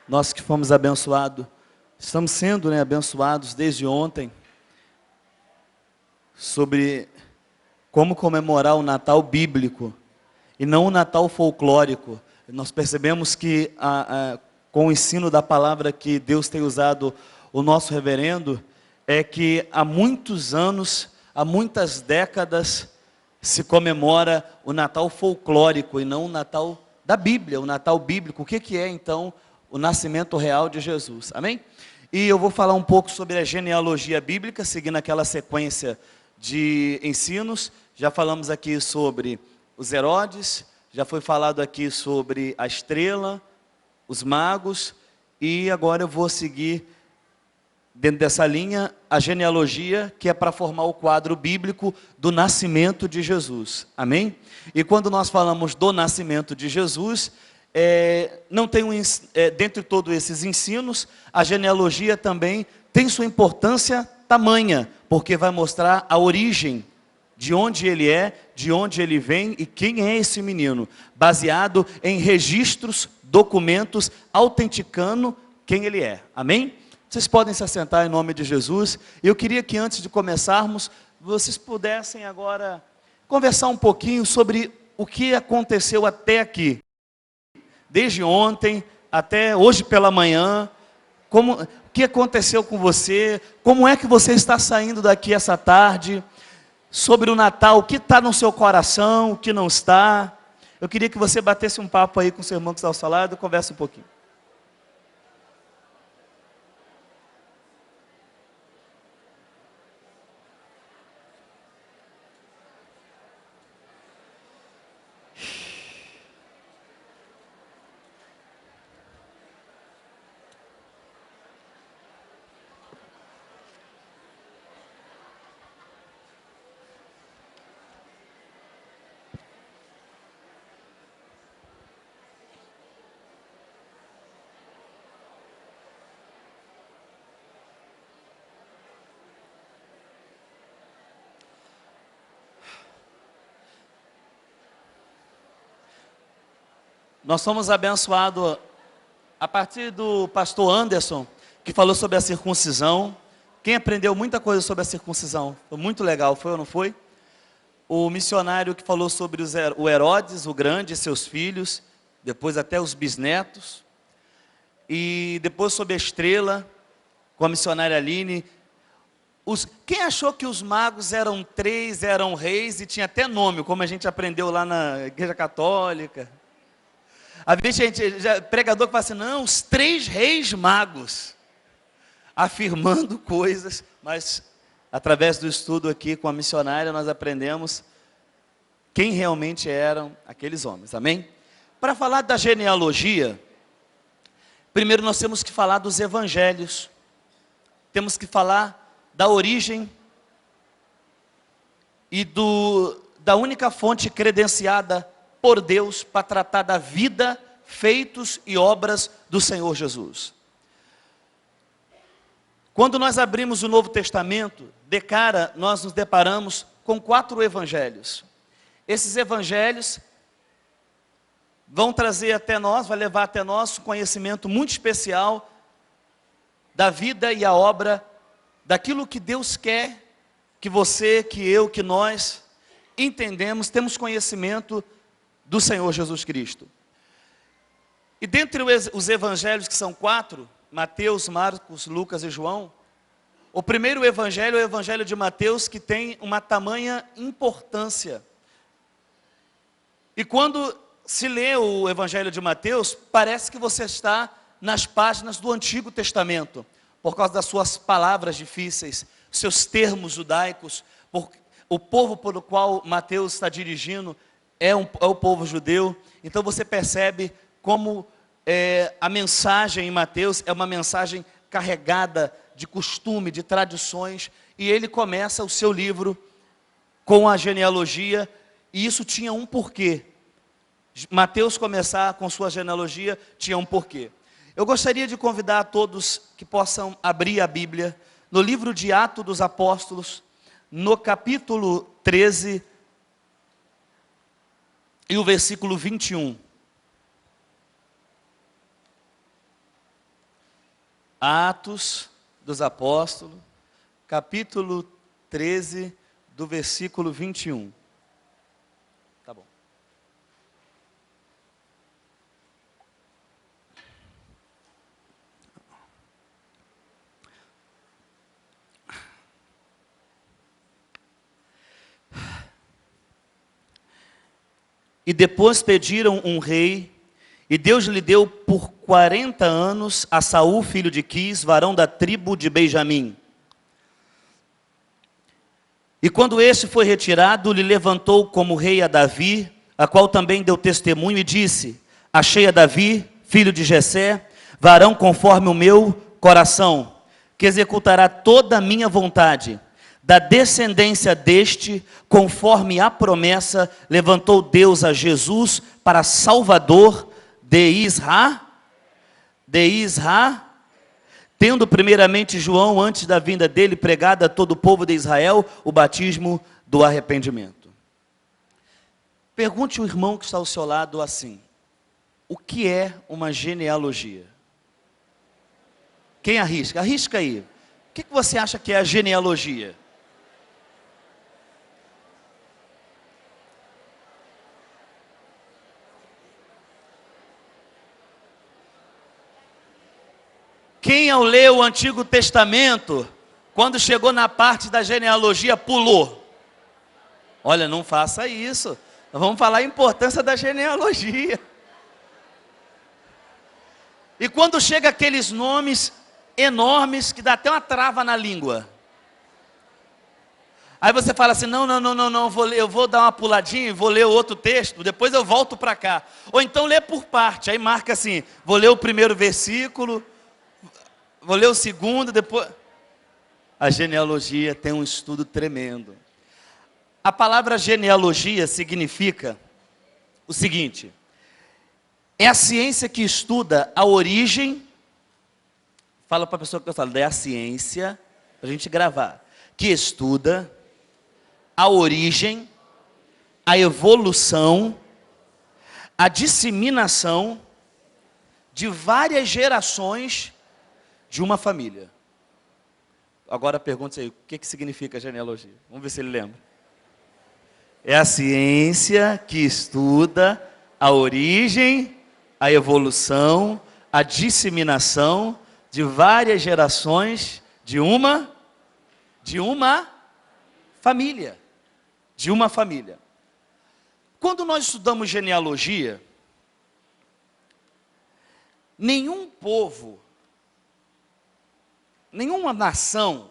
Nós que fomos abençoados, estamos sendo abençoados desde ontem, sobre como comemorar o Natal bíblico, e não o Natal folclórico. Nós percebemos que, com o ensino da palavra que Deus tem usado o nosso reverendo, é que há muitos anos, há muitas décadas, se comemora o Natal folclórico e não o Natal da Bíblia, o Natal bíblico. O que é então o nascimento real de Jesus? Amém? E eu vou falar um pouco sobre a genealogia bíblica, seguindo aquela sequência de ensinos. Já falamos aqui sobre os Herodes, já foi falado aqui sobre a estrela, os magos, e agora eu vou seguir dentro dessa linha a genealogia, que é para formar o quadro bíblico do nascimento de Jesus. Amém? E quando nós falamos do nascimento de Jesus, não tem dentre todos esses ensinos, a genealogia também tem sua importância tamanha, porque vai mostrar a origem, de onde ele é, de onde ele vem e quem é esse menino, baseado em registros, documentos, autenticando quem ele é. Amém? Vocês podem se assentar em nome de Jesus. Eu queria que antes de começarmos, vocês pudessem agora conversar um pouquinho sobre o que aconteceu até aqui. Desde ontem até hoje pela manhã, o que aconteceu com você, como é que você está saindo daqui essa tarde, sobre o Natal, o que está no seu coração, o que não está. Eu queria que você batesse um papo aí com o seu irmão que está ao seu lado, conversa um pouquinho. Nós somos abençoados a partir do pastor Anderson, que falou sobre a circuncisão. Quem aprendeu muita coisa sobre a circuncisão? Foi muito legal, foi ou não foi? O missionário que falou sobre o Herodes, o grande, e seus filhos, depois até os bisnetos. E depois sobre a estrela, com a missionária Aline. Quem achou que os magos eram 3, eram reis e tinha até nome, como a gente aprendeu lá na Igreja Católica? Havia pregador que fala assim, não, os 3 reis magos, afirmando coisas, mas através do estudo aqui com a missionária, nós aprendemos quem realmente eram aqueles homens, amém? Para falar da genealogia, primeiro nós temos que falar dos evangelhos, temos que falar da origem e da única fonte credenciada por Deus para tratar da vida, feitos e obras do Senhor Jesus. Quando nós abrimos o Novo Testamento, de cara nós nos deparamos com 4 evangelhos. Esses evangelhos vão trazer até nós, vai levar até nós um conhecimento muito especial da vida e a obra, daquilo que Deus quer que você, que eu, que nós entendemos, temos conhecimento do Senhor Jesus Cristo. E dentre os evangelhos, que são 4, Mateus, Marcos, Lucas e João, o primeiro evangelho é o evangelho de Mateus, que tem uma tamanha importância. E quando se lê o evangelho de Mateus, parece que você está nas páginas do Antigo Testamento, por causa das suas palavras difíceis, seus termos judaicos, o povo por o qual Mateus está dirigindo é o povo judeu. Então você percebe como a mensagem em Mateus é uma mensagem carregada de costume, de tradições, e ele começa o seu livro com a genealogia, e isso tinha um porquê. Mateus começar com sua genealogia tinha um porquê. Eu gostaria de convidar a todos que possam abrir a Bíblia no livro de Atos dos Apóstolos, no capítulo 13, e o versículo 21. Atos dos Apóstolos, capítulo 13, do versículo 21. Tá bom. E depois pediram um rei, e Deus lhe deu por 40 anos a Saul, filho de Quis, varão da tribo de Benjamim. E quando este foi retirado, lhe levantou como rei a Davi, a qual também deu testemunho, e disse: achei a Davi, filho de Jessé, varão conforme o meu coração, que executará toda a minha vontade. Da descendência deste, conforme a promessa, levantou Deus a Jesus para Salvador de Israel, tendo primeiramente João, antes da vinda dele, pregado a todo o povo de Israel o batismo do arrependimento. Pergunte ao irmão que está ao seu lado assim: o que é uma genealogia? Quem arrisca? Arrisca aí. O que você acha que é a genealogia? Quem ao ler o Antigo Testamento, quando chegou na parte da genealogia, pulou? Olha, não faça isso. Vamos falar a importância da genealogia. E quando chega aqueles nomes enormes que dá até uma trava na língua. Aí você fala assim: não, eu vou dar uma puladinha, vou ler outro texto, depois eu volto para cá. Ou então lê por parte, aí marca assim: vou ler o primeiro versículo, vou ler o segundo, depois... A genealogia tem um estudo tremendo. A palavra genealogia significa o seguinte: é a ciência que estuda a origem. Fala para a pessoa que está falando, é a ciência, para a gente gravar, que estuda a origem, a evolução, a disseminação de várias gerações de uma família. Agora pergunta aí, o que significa genealogia? Vamos ver se ele lembra. É a ciência que estuda a origem, a evolução, a disseminação de várias gerações de uma família. De uma família. Quando nós estudamos genealogia, nenhum povo, nenhuma nação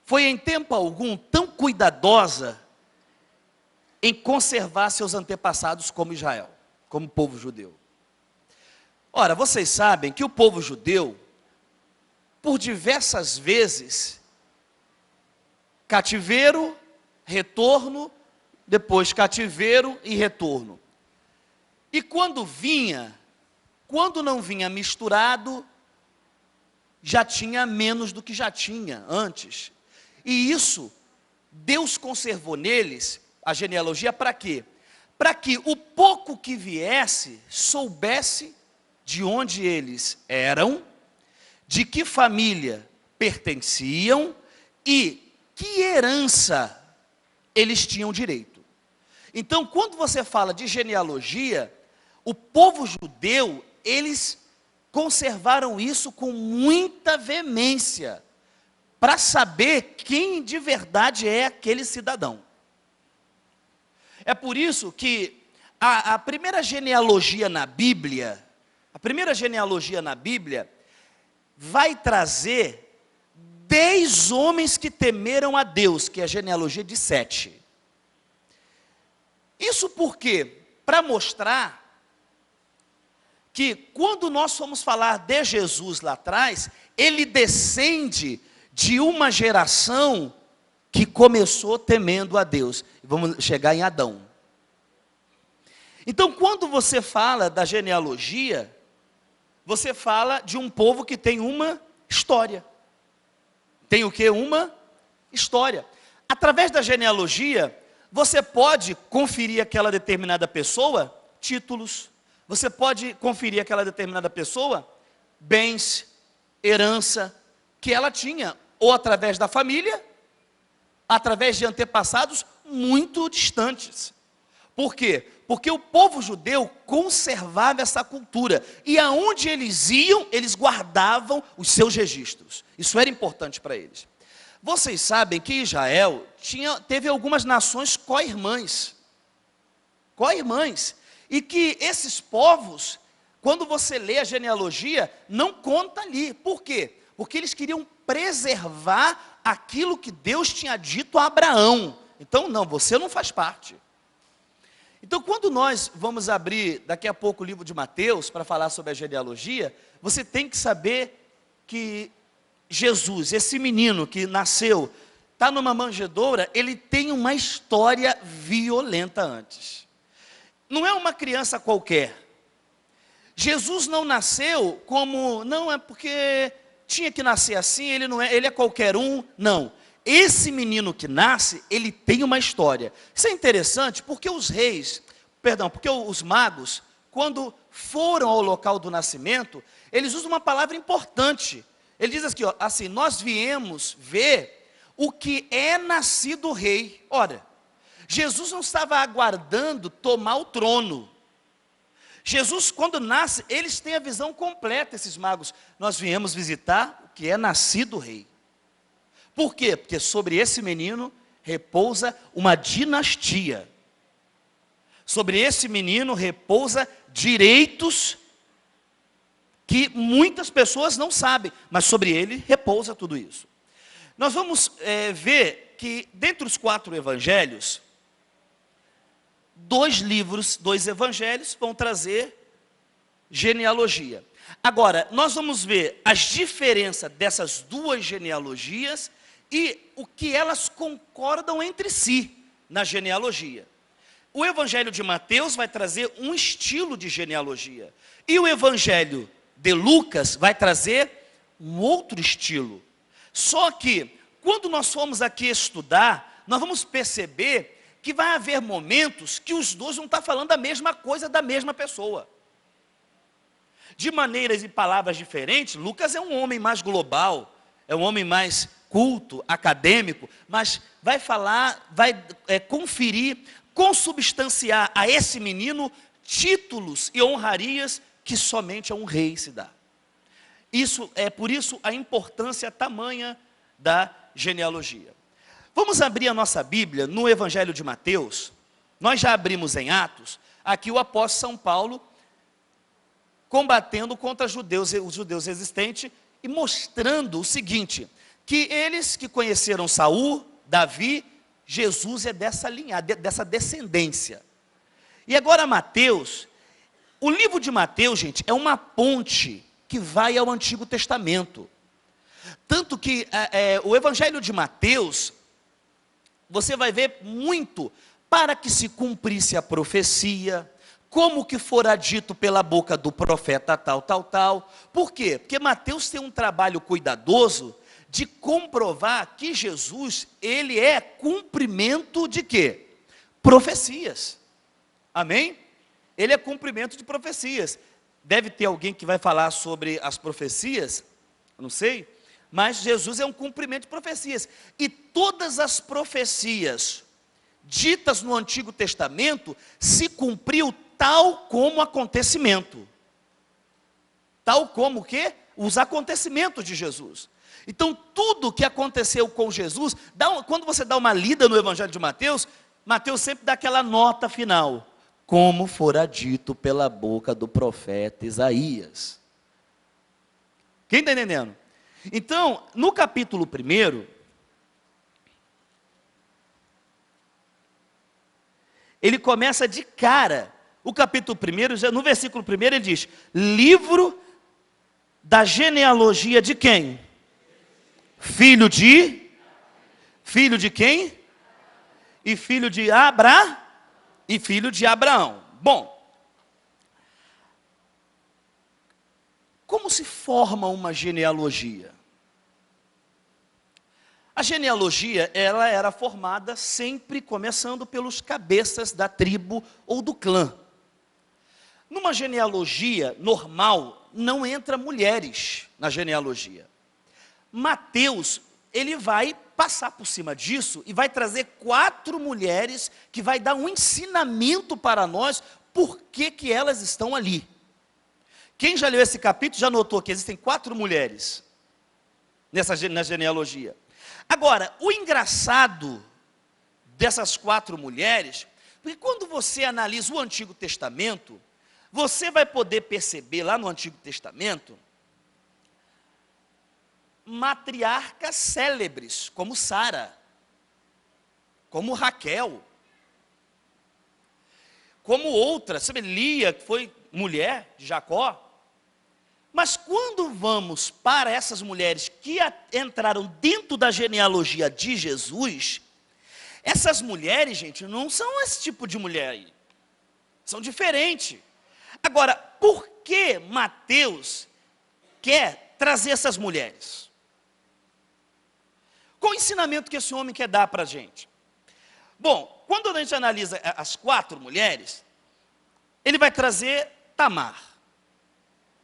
foi em tempo algum tão cuidadosa em conservar seus antepassados como Israel, como o povo judeu. Ora, vocês sabem que o povo judeu, por diversas vezes, cativeiro, retorno, depois cativeiro e retorno. E quando não vinha misturado, já tinha menos do que já tinha antes. E isso, Deus conservou neles a genealogia para quê? Para que o pouco que viesse, soubesse de onde eles eram, de que família pertenciam e que herança eles tinham direito. Então, quando você fala de genealogia, o povo judeu, eles conservaram isso com muita veemência, para saber quem de verdade é aquele cidadão. É por isso que a primeira genealogia na Bíblia, vai trazer 10 homens que temeram a Deus, que é a genealogia de Sete. Isso por quê? Para mostrar que quando nós fomos falar de Jesus lá atrás, ele descende de uma geração que começou temendo a Deus. Vamos chegar em Adão. Então, quando você fala da genealogia, você fala de um povo que tem uma história. Tem o quê? Uma história. Através da genealogia, você pode conferir aquela determinada pessoa títulos. Você pode conferir aquela determinada pessoa bens. herança que ela tinha, ou através da família, através de antepassados muito distantes. Por quê? Porque o povo judeu conservava essa cultura, e aonde eles iam, eles guardavam os seus registros. Isso era importante para eles. Vocês sabem que Israel teve algumas nações co-irmãs, e que esses povos, quando você lê a genealogia, não conta ali. Por quê? Porque eles queriam preservar aquilo que Deus tinha dito a Abraão. Então, não, você não faz parte. Então, quando nós vamos abrir daqui a pouco o livro de Mateus para falar sobre a genealogia, você tem que saber que Jesus, esse menino que nasceu, está numa manjedoura, ele tem uma história violenta antes. Não é uma criança qualquer. Jesus não nasceu como, não é porque tinha que nascer assim, ele é qualquer um, não. Esse menino que nasce, ele tem uma história. Isso é interessante porque porque os magos, quando foram ao local do nascimento, eles usam uma palavra importante. Ele diz assim, nós viemos ver o que é nascido rei. Ora, Jesus não estava aguardando tomar o trono. Jesus, quando nasce, eles têm a visão completa, esses magos. Nós viemos visitar o que é nascido rei. Por quê? Porque sobre esse menino repousa uma dinastia. Sobre esse menino repousa direitos que muitas pessoas não sabem, mas sobre ele repousa tudo isso. Nós vamos ver que, dentre os 4 evangelhos, 2 evangelhos vão trazer genealogia. Agora, nós vamos ver as diferenças dessas 2 genealogias e o que elas concordam entre si na genealogia. O evangelho de Mateus vai trazer um estilo de genealogia, e o evangelho de Lucas vai trazer um outro estilo. Só que, quando nós formos aqui estudar, nós vamos perceber que vai haver momentos que os 2 vão estar falando a mesma coisa da mesma pessoa. De maneiras e palavras diferentes. Lucas é um homem mais global, é um homem mais culto, acadêmico, mas vai falar, vai conferir, consubstanciar a esse menino títulos e honrarias que somente a um rei se dá. Por isso a importância tamanha da genealogia. Vamos abrir a nossa Bíblia no Evangelho de Mateus. Nós já abrimos em Atos, aqui o apóstolo São Paulo combatendo contra os judeus existentes e mostrando o seguinte, que eles que conheceram Saul, Davi, Jesus é dessa linhagem, dessa descendência. E agora Mateus, o livro de Mateus, gente, é uma ponte que vai ao Antigo Testamento. Tanto que o Evangelho de Mateus, você vai ver muito para que se cumprisse a profecia, como que fora dito pela boca do profeta tal. Por quê? Porque Mateus tem um trabalho cuidadoso de comprovar que Jesus, ele é cumprimento de quê? Profecias. Amém? Ele é cumprimento de profecias. Deve ter alguém que vai falar sobre as profecias, não sei, mas Jesus é um cumprimento de profecias. E todas as profecias ditas no Antigo Testamento se cumpriu tal como acontecimento. Tal como o quê? Os acontecimentos de Jesus. Então, tudo que aconteceu com Jesus, quando você dá uma lida no Evangelho de Mateus, Mateus sempre dá aquela nota final. Como fora dito pela boca do profeta Isaías. Quem está entendendo? Então, no capítulo 1, ele começa de cara. O capítulo 1, no versículo 1, ele diz, livro da genealogia de quem? Filho de quem? E filho de Abraão. Bom, como se forma uma genealogia? A genealogia, ela era formada sempre começando pelos cabeças da tribo ou do clã. Numa genealogia normal, não entra mulheres na genealogia. Mateus, ele vai passar por cima disso e vai trazer 4 mulheres que vai dar um ensinamento para nós por que elas estão ali. Quem já leu esse capítulo já notou que existem 4 mulheres na genealogia. Agora, o engraçado dessas 4 mulheres, porque quando você analisa o Antigo Testamento, você vai poder perceber lá no Antigo Testamento matriarcas célebres, como Sara, como Raquel, como outras, sabe, Lia, que foi mulher de Jacó. Mas quando vamos para essas mulheres que entraram dentro da genealogia de Jesus, essas mulheres, gente, não são esse tipo de mulher aí. São diferentes. Agora, por que Mateus quer trazer essas mulheres? Qual o ensinamento que esse homem quer dar para a gente? Bom, quando a gente analisa as 4 mulheres, ele vai trazer Tamar.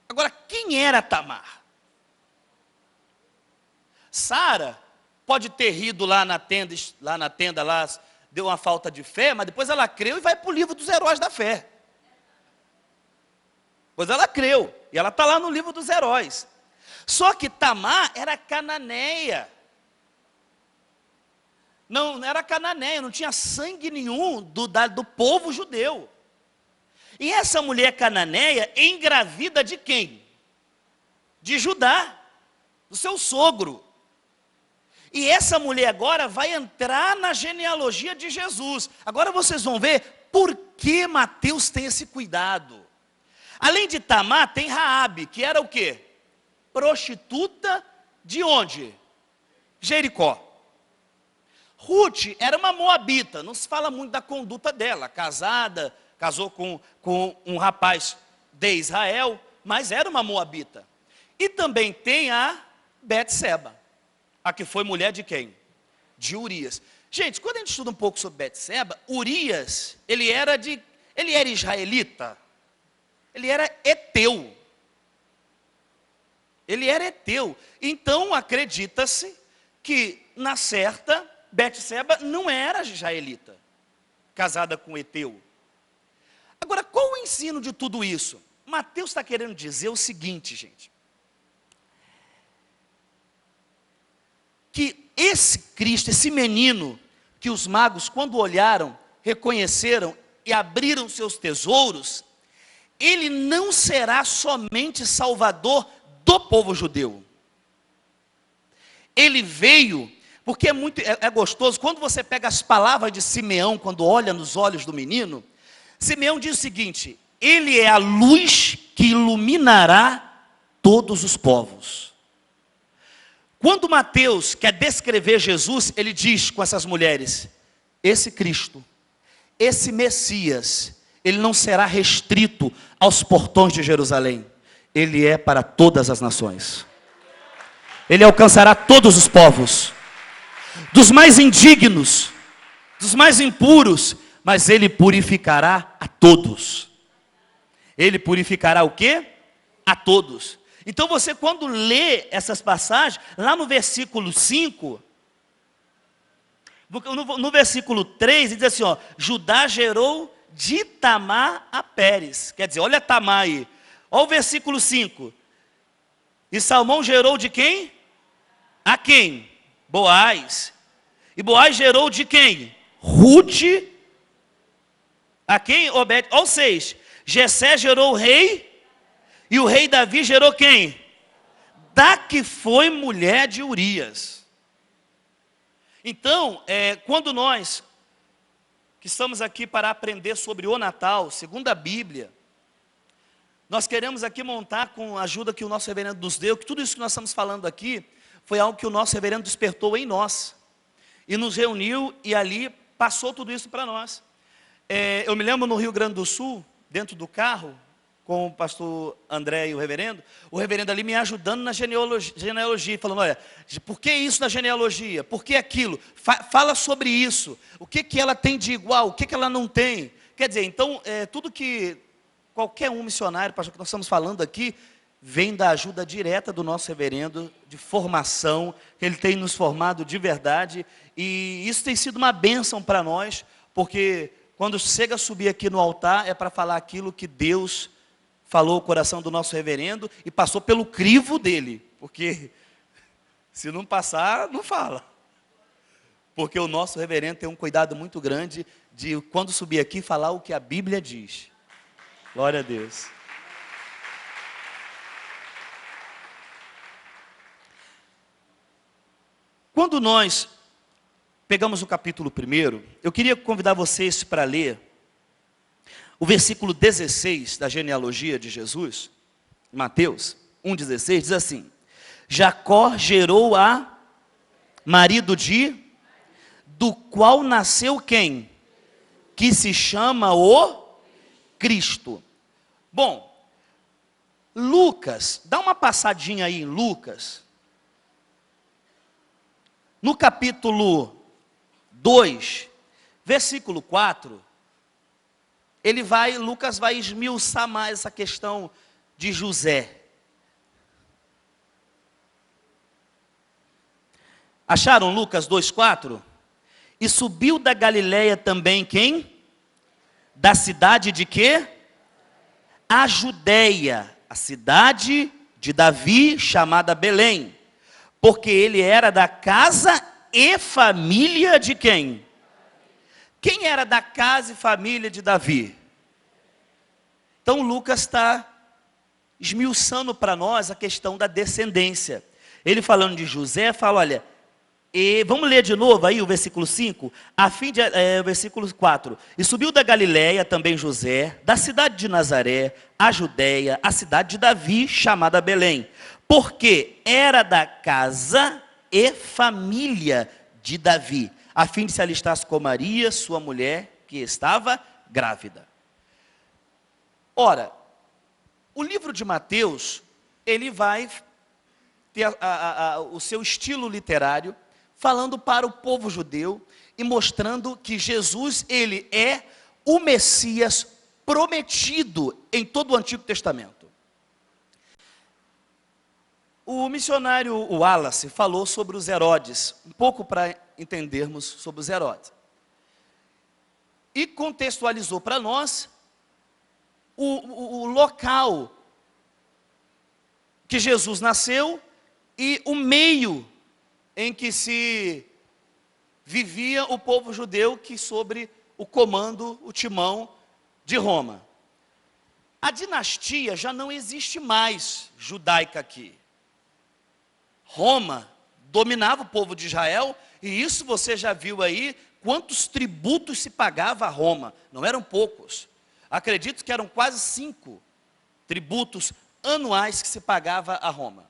Agora, quem era Tamar? Sara pode ter rido lá na tenda, deu uma falta de fé, mas depois ela creu e vai para o livro dos heróis da fé. Pois ela creu, e ela está lá no livro dos heróis. Só que Tamar era cananeia. Não era cananeia, não tinha sangue nenhum do povo judeu. E essa mulher cananeia engravida de quem? De Judá, do seu sogro. E essa mulher agora vai entrar na genealogia de Jesus. Agora vocês vão ver por que Mateus tem esse cuidado. Além de Tamar, tem Raabe, que era o quê? Prostituta de onde? Jericó. Ruth era uma moabita, não se fala muito da conduta dela, casou com um rapaz de Israel, mas era uma moabita. E também tem a Betseba, a que foi mulher de quem? De Urias. Gente, quando a gente estuda um pouco sobre Betseba, Urias, ele era israelita, ele era heteu. Ele era heteu. Então acredita-se que na certa Betseba não era israelita, casada com heteu. Agora, qual o ensino de tudo isso? Mateus está querendo dizer o seguinte, gente. Que esse Cristo, esse menino, que os magos, quando olharam, reconheceram e abriram seus tesouros, ele não será somente salvador do povo judeu. Ele veio, porque é gostoso, quando você pega as palavras de Simeão, quando olha nos olhos do menino, Simeão diz o seguinte: ele é a luz que iluminará todos os povos. Quando Mateus quer descrever Jesus, ele diz com essas mulheres: esse Cristo, esse Messias, ele não será restrito aos portões de Jerusalém, ele é para todas as nações. Ele alcançará todos os povos, dos mais indignos, dos mais impuros, mas ele purificará a todos. Ele purificará o quê? A todos. Então você, quando lê essas passagens, lá no versículo 5, no versículo 3, ele diz assim, ó, Judá gerou de Tamar a Pérez. Quer dizer, olha Tamar aí. Olha o versículo 5. E Salmão gerou de quem? A quem? Boaz. E Boaz gerou de quem? Ruth. A quem? Obed. Ou seja, Jessé gerou o rei. E o rei Davi gerou quem? Da que foi mulher de Urias. Então, quando nós, que estamos aqui para aprender sobre o Natal, segundo a Bíblia, nós queremos aqui montar, com a ajuda que o nosso reverendo nos deu, que tudo isso que nós estamos falando aqui, foi algo que o nosso reverendo despertou em nós. E nos reuniu e ali passou tudo isso para nós. Eu me lembro no Rio Grande do Sul, dentro do carro, com o pastor André e o reverendo ali me ajudando na genealogia, falando, olha, por que isso na genealogia? Por que aquilo? Fala sobre isso. O que ela tem de igual? O que ela não tem? Quer dizer, então, tudo que qualquer um missionário, pastor, que nós estamos falando aqui, vem da ajuda direta do nosso reverendo, de formação, que ele tem nos formado de verdade, e isso tem sido uma bênção para nós, porque quando chega a subir aqui no altar, é para falar aquilo que Deus falou o coração do nosso reverendo, e passou pelo crivo dele, porque se não passar, não fala. Porque o nosso reverendo tem um cuidado muito grande de, quando subir aqui, falar o que a Bíblia diz. Glória a Deus. Quando nós pegamos o capítulo 1, eu queria convidar vocês para ler o versículo 16 da genealogia de Jesus, Mateus 1,16, diz assim: Jacó gerou a marido do qual nasceu quem? Que se chama o Cristo. Bom, Lucas, dá uma passadinha aí em Lucas, no capítulo 2, versículo 4, Lucas vai esmiuçar mais essa questão de José. Acharam Lucas 2,4? E subiu da Galileia também quem? Da cidade de quê? A Judéia, a cidade de Davi, chamada Belém, porque ele era da casa e família de quem? Quem era da casa e família de Davi? Então Lucas está esmiuçando para nós a questão da descendência. Ele falando de José, fala, olha, vamos ler de novo aí o versículo 5, versículo 4. E subiu da Galileia também José, da cidade de Nazaré, a Judéia, a cidade de Davi, chamada Belém, porque era da casa e família de Davi, a fim de se alistar com Maria, sua mulher, que estava grávida. Ora, o livro de Mateus, ele vai ter o seu estilo literário, falando para o povo judeu e mostrando que Jesus, ele é o Messias prometido em todo o Antigo Testamento. O missionário Wallace falou sobre os Herodes, um pouco para entendermos sobre os Herodes. E contextualizou para nós o local que Jesus nasceu e o meio em que se vivia o povo judeu, que sobre o comando, o timão de Roma. A dinastia já não existe mais judaica aqui. Roma dominava o povo de Israel, e isso você já viu aí, quantos tributos se pagava a Roma. Não eram poucos. Acredito que eram quase 5 tributos anuais que se pagava a Roma.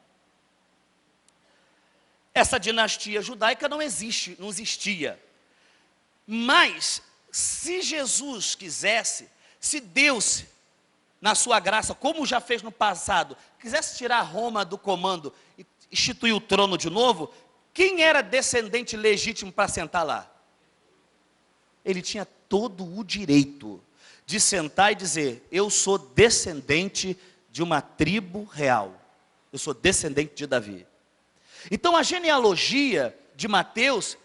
Essa dinastia judaica não existia. Mas, se Jesus quisesse, se Deus, na sua graça, como já fez no passado, quisesse tirar Roma do comando e instituir o trono de novo, quem era descendente legítimo para sentar lá? Ele tinha todo o direito de sentar e dizer, eu sou descendente de uma tribo real. Eu sou descendente de Davi. Então a genealogia de Mateus,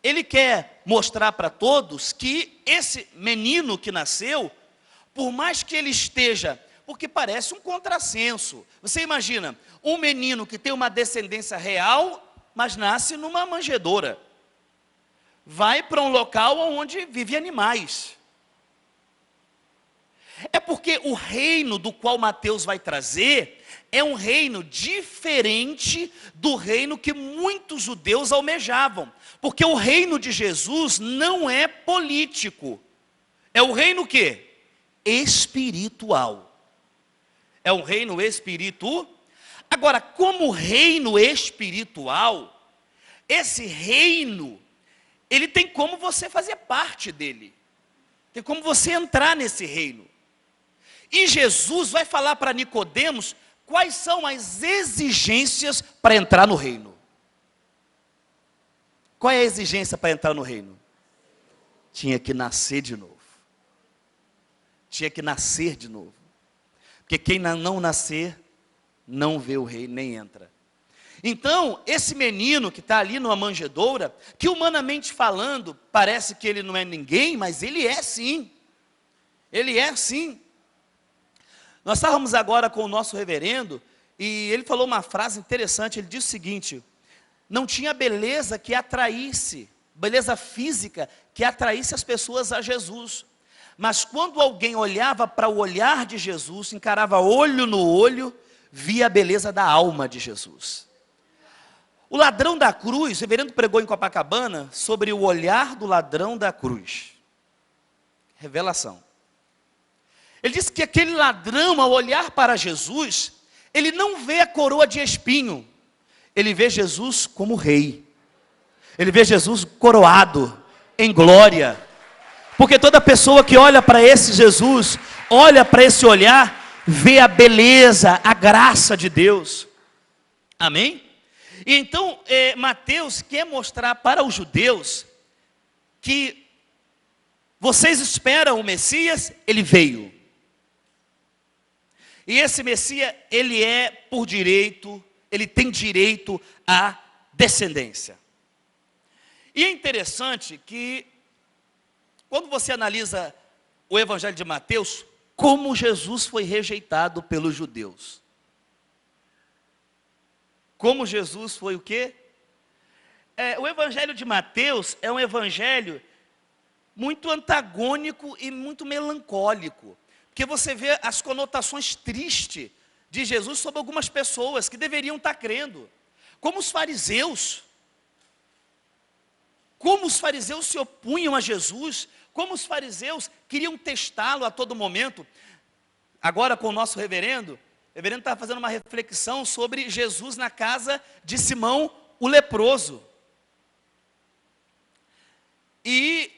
ele quer mostrar para todos que esse menino que nasceu, por mais que ele esteja, porque parece um contrassenso. Você imagina, um menino que tem uma descendência real, mas nasce numa manjedoura. Vai para um local onde vivem animais. É porque o reino do qual Mateus vai trazer é um reino diferente do reino que muitos judeus almejavam. Porque o reino de Jesus não é político. É o reino quê? Espiritual. É um reino espiritual. Agora, como reino espiritual, esse reino, ele tem como você fazer parte dele. Tem como você entrar nesse reino. E Jesus vai falar para Nicodemos quais são as exigências para entrar no reino. Qual é a exigência para entrar no reino? Tinha que nascer de novo. tinha que nascer de novo. Porque quem não nascer, não vê o rei, nem entra. Então, esse menino que está ali numa manjedoura, que humanamente falando, parece que ele não é ninguém, mas ele é sim. Ele é sim. Nós estávamos agora com o nosso reverendo, e ele falou uma frase interessante, ele disse o seguinte: não tinha beleza que atraísse, beleza física, que atraísse as pessoas a Jesus. Mas quando alguém olhava para o olhar de Jesus, encarava olho no olho, via a beleza da alma de Jesus. O ladrão da cruz, o reverendo pregou em Copacabana sobre o olhar do ladrão da cruz. Revelação. Ele disse que aquele ladrão, ao olhar para Jesus, ele não vê a coroa de espinho, ele vê Jesus como rei. Ele vê Jesus coroado em glória. Porque toda pessoa que olha para esse Jesus, olha para esse olhar, vê a beleza, a graça de Deus. Amém? E então, Mateus quer mostrar para os judeus que vocês esperam o Messias, ele veio. E esse Messias, ele é por direito, ele tem direito à descendência. E é interessante que, quando você analisa o Evangelho de Mateus, como Jesus foi rejeitado pelos judeus. Como Jesus foi o quê? O Evangelho de Mateus é um evangelho muito antagônico e muito melancólico. Porque você vê as conotações tristes de Jesus sobre algumas pessoas que deveriam estar crendo. Como os fariseus. Como os fariseus se opunham a Jesus. Como os fariseus queriam testá-lo a todo momento. Agora com o nosso reverendo estava fazendo uma reflexão sobre Jesus na casa de Simão, o leproso. E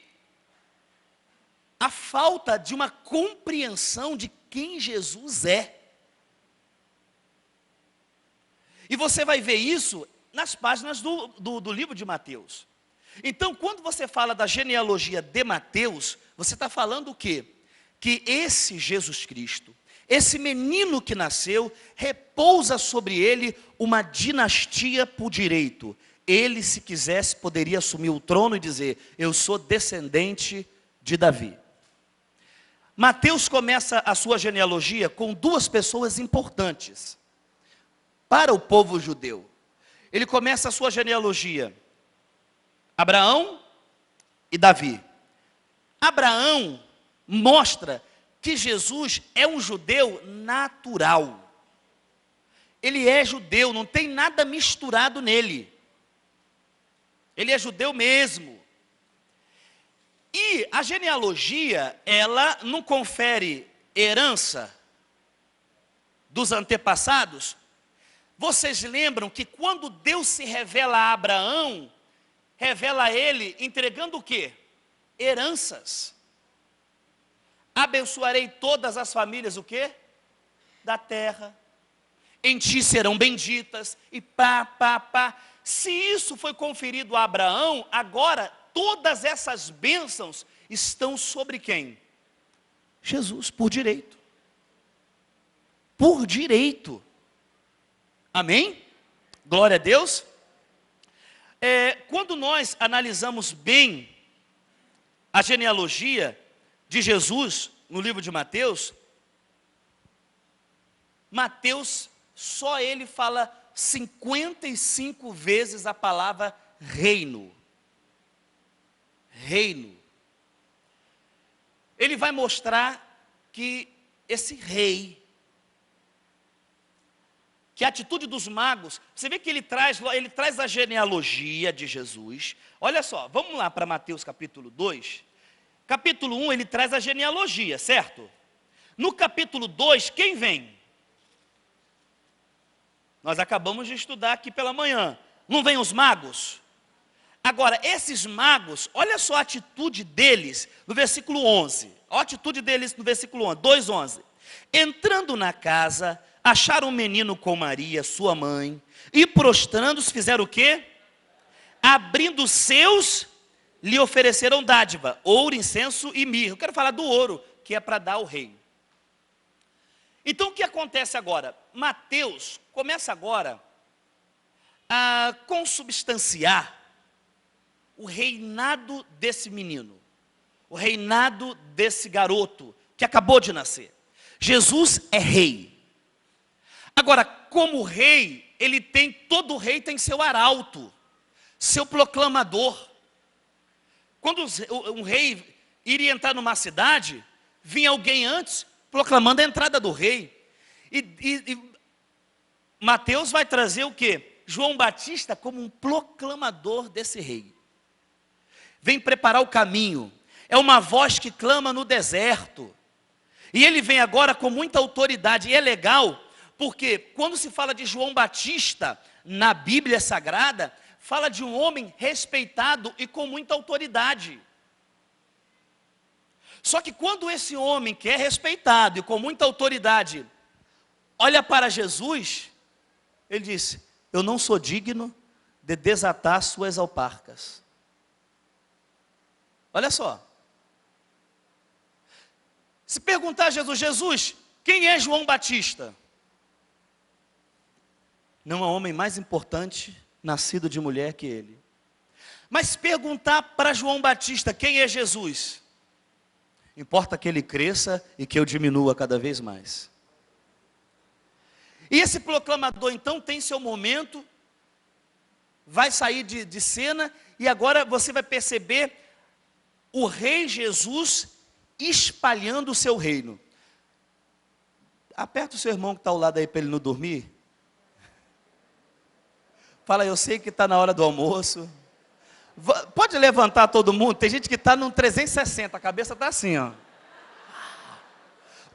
a falta de uma compreensão de quem Jesus é. E você vai ver isso nas páginas do livro de Mateus. Então, quando você fala da genealogia de Mateus, você está falando o quê? Que esse Jesus Cristo, esse menino que nasceu, repousa sobre ele uma dinastia por direito. Ele, se quisesse, poderia assumir o trono e dizer: eu sou descendente de Davi. Mateus começa a sua genealogia com duas pessoas importantes para o povo judeu. Ele começa a sua genealogia, Abraão e Davi. Abraão mostra que Jesus é um judeu natural. Ele é judeu, não tem nada misturado nele. Ele é judeu mesmo. E a genealogia, ela não confere herança dos antepassados. Vocês lembram que quando Deus se revela a Abraão, revela a ele entregando o quê? Heranças. Abençoarei todas as famílias, o quê? Da terra. Em ti serão benditas. E pá. Se isso foi conferido a Abraão, agora todas essas bênçãos estão sobre quem? Jesus, por direito. Por direito. Amém? Glória a Deus. Quando nós analisamos bem a genealogia de Jesus no livro de Mateus, Mateus, só ele fala 55 vezes a palavra reino. Reino. Ele vai mostrar que esse rei, que a atitude dos magos, você vê que ele traz a genealogia de Jesus. Olha só, vamos lá para Mateus capítulo 2. Capítulo 1, ele traz a genealogia, certo? No capítulo 2, quem vem? Nós acabamos de estudar aqui pela manhã. Não vem os magos? Agora, esses magos, olha só a atitude deles no versículo 11. Olha a atitude deles no versículo 11, 2:11. Entrando na casa, acharam um menino com Maria, sua mãe, e prostrando-se, fizeram o quê? Abrindo seus, lhe ofereceram dádiva, ouro, incenso e mirra. Eu quero falar do ouro, que é para dar ao rei. Então o que acontece agora? Mateus começa agora a consubstanciar o reinado desse menino, o reinado desse garoto que acabou de nascer. Jesus é rei. Agora, como rei, todo rei tem seu arauto, seu proclamador. Quando um rei iria entrar numa cidade, vinha alguém antes proclamando a entrada do rei. E Mateus vai trazer o quê? João Batista como um proclamador desse rei. Vem preparar o caminho. É uma voz que clama no deserto. E ele vem agora com muita autoridade. E é legal, porque quando se fala de João Batista na Bíblia Sagrada, fala de um homem respeitado e com muita autoridade. Só que quando esse homem que é respeitado e com muita autoridade olha para Jesus, ele diz: eu não sou digno de desatar suas alparcas. Olha só. Se perguntar a Jesus: Jesus, quem é João Batista? Não há homem mais importante nascido de mulher que ele. Mas se perguntar para João Batista quem é Jesus, importa que ele cresça e que eu diminua cada vez mais. E esse proclamador então tem seu momento, vai sair de cena, e agora você vai perceber o rei Jesus espalhando o seu reino. Aperta o seu irmão que está ao lado aí para ele não dormir. Fala: eu sei que está na hora do almoço. Pode levantar todo mundo. Tem gente que está num 360, a cabeça está assim, ó.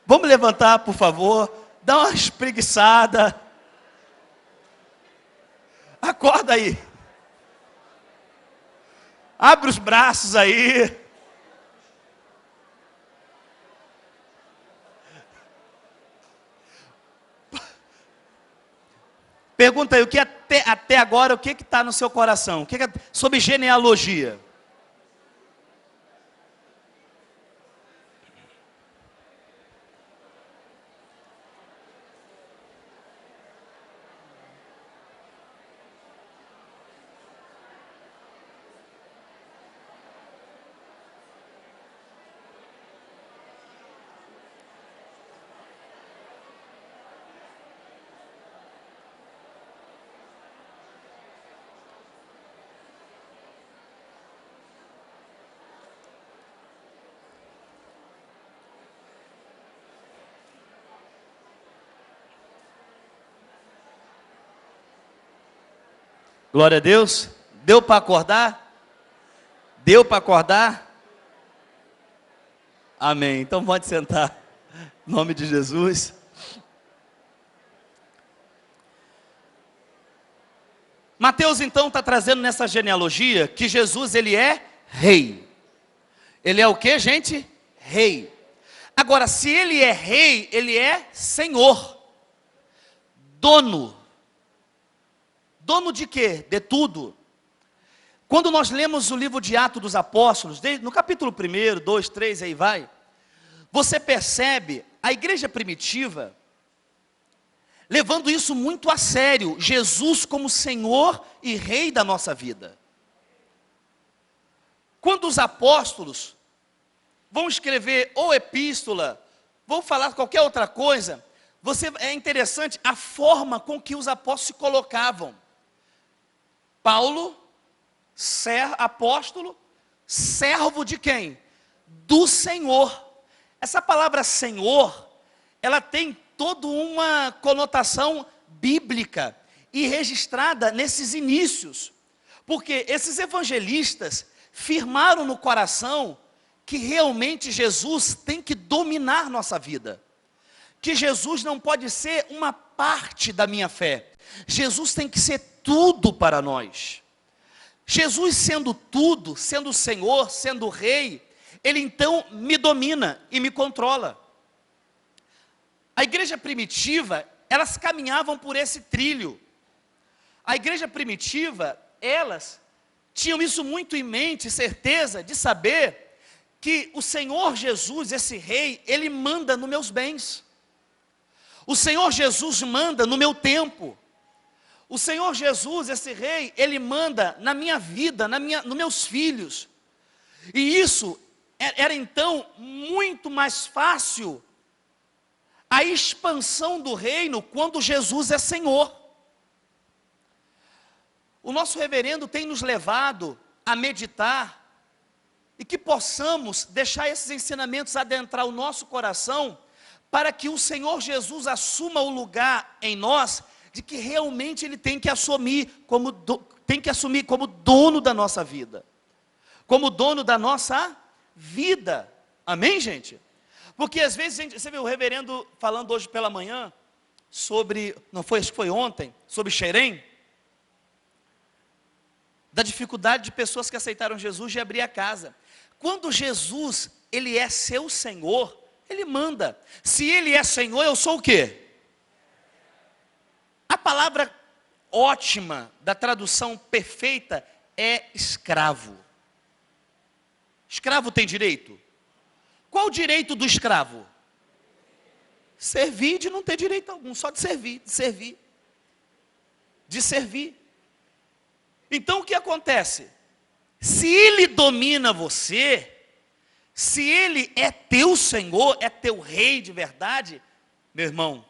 Vamos levantar, por favor. Dá uma espreguiçada. Acorda aí. Abre os braços aí. Pergunta aí, o que até agora, o que está no seu coração? O que sobre genealogia? Glória a Deus. Deu para acordar? Deu para acordar? Amém. Então pode sentar. Em nome de Jesus. Mateus então está trazendo nessa genealogia que Jesus ele é rei. Ele é o que, gente? Rei. Agora, se ele é rei, ele é senhor. Dono. Dono de quê? De tudo. Quando nós lemos o livro de Atos dos Apóstolos, no capítulo 1, 2, 3, aí vai, você percebe a igreja primitiva levando isso muito a sério, Jesus como Senhor e Rei da nossa vida. Quando os apóstolos vão escrever ou epístola, vão falar qualquer outra coisa, é interessante a forma com que os apóstolos se colocavam. Paulo, apóstolo, servo de quem? Do Senhor. Essa palavra Senhor, ela tem toda uma conotação bíblica e registrada nesses inícios. Porque esses evangelistas firmaram no coração que realmente Jesus tem que dominar nossa vida. Que Jesus não pode ser uma parte da minha fé. Jesus tem que ser tudo para nós. Jesus sendo tudo, sendo Senhor, sendo Rei, Ele então me domina e me controla. A igreja primitiva, elas caminhavam por esse trilho. A igreja primitiva, elas tinham isso muito em mente, certeza de saber que o Senhor Jesus, esse rei, ele manda nos meus bens. O Senhor Jesus manda no meu tempo. O Senhor Jesus, esse rei, ele manda na minha vida, nos meus filhos. E isso era então muito mais fácil a expansão do reino quando Jesus é Senhor. O nosso reverendo tem nos levado a meditar e que possamos deixar esses ensinamentos adentrar o nosso coração para que o Senhor Jesus assuma o lugar em nós de que realmente Ele tem que assumir como dono da nossa vida. Como dono da nossa vida. Amém, gente? Porque às vezes, você viu o reverendo falando hoje pela manhã sobre, não foi, acho que foi ontem, sobre Xerém, da dificuldade de pessoas que aceitaram Jesus de abrir a casa. Quando Jesus, Ele é seu Senhor, Ele manda. Se Ele é Senhor, eu sou o quê? A palavra ótima, da tradução perfeita, é escravo. Escravo tem direito? Qual o direito do escravo? Servir de não ter direito algum, só de servir. Então o que acontece? Se Ele domina você, se Ele é teu Senhor, é teu rei de verdade, meu irmão,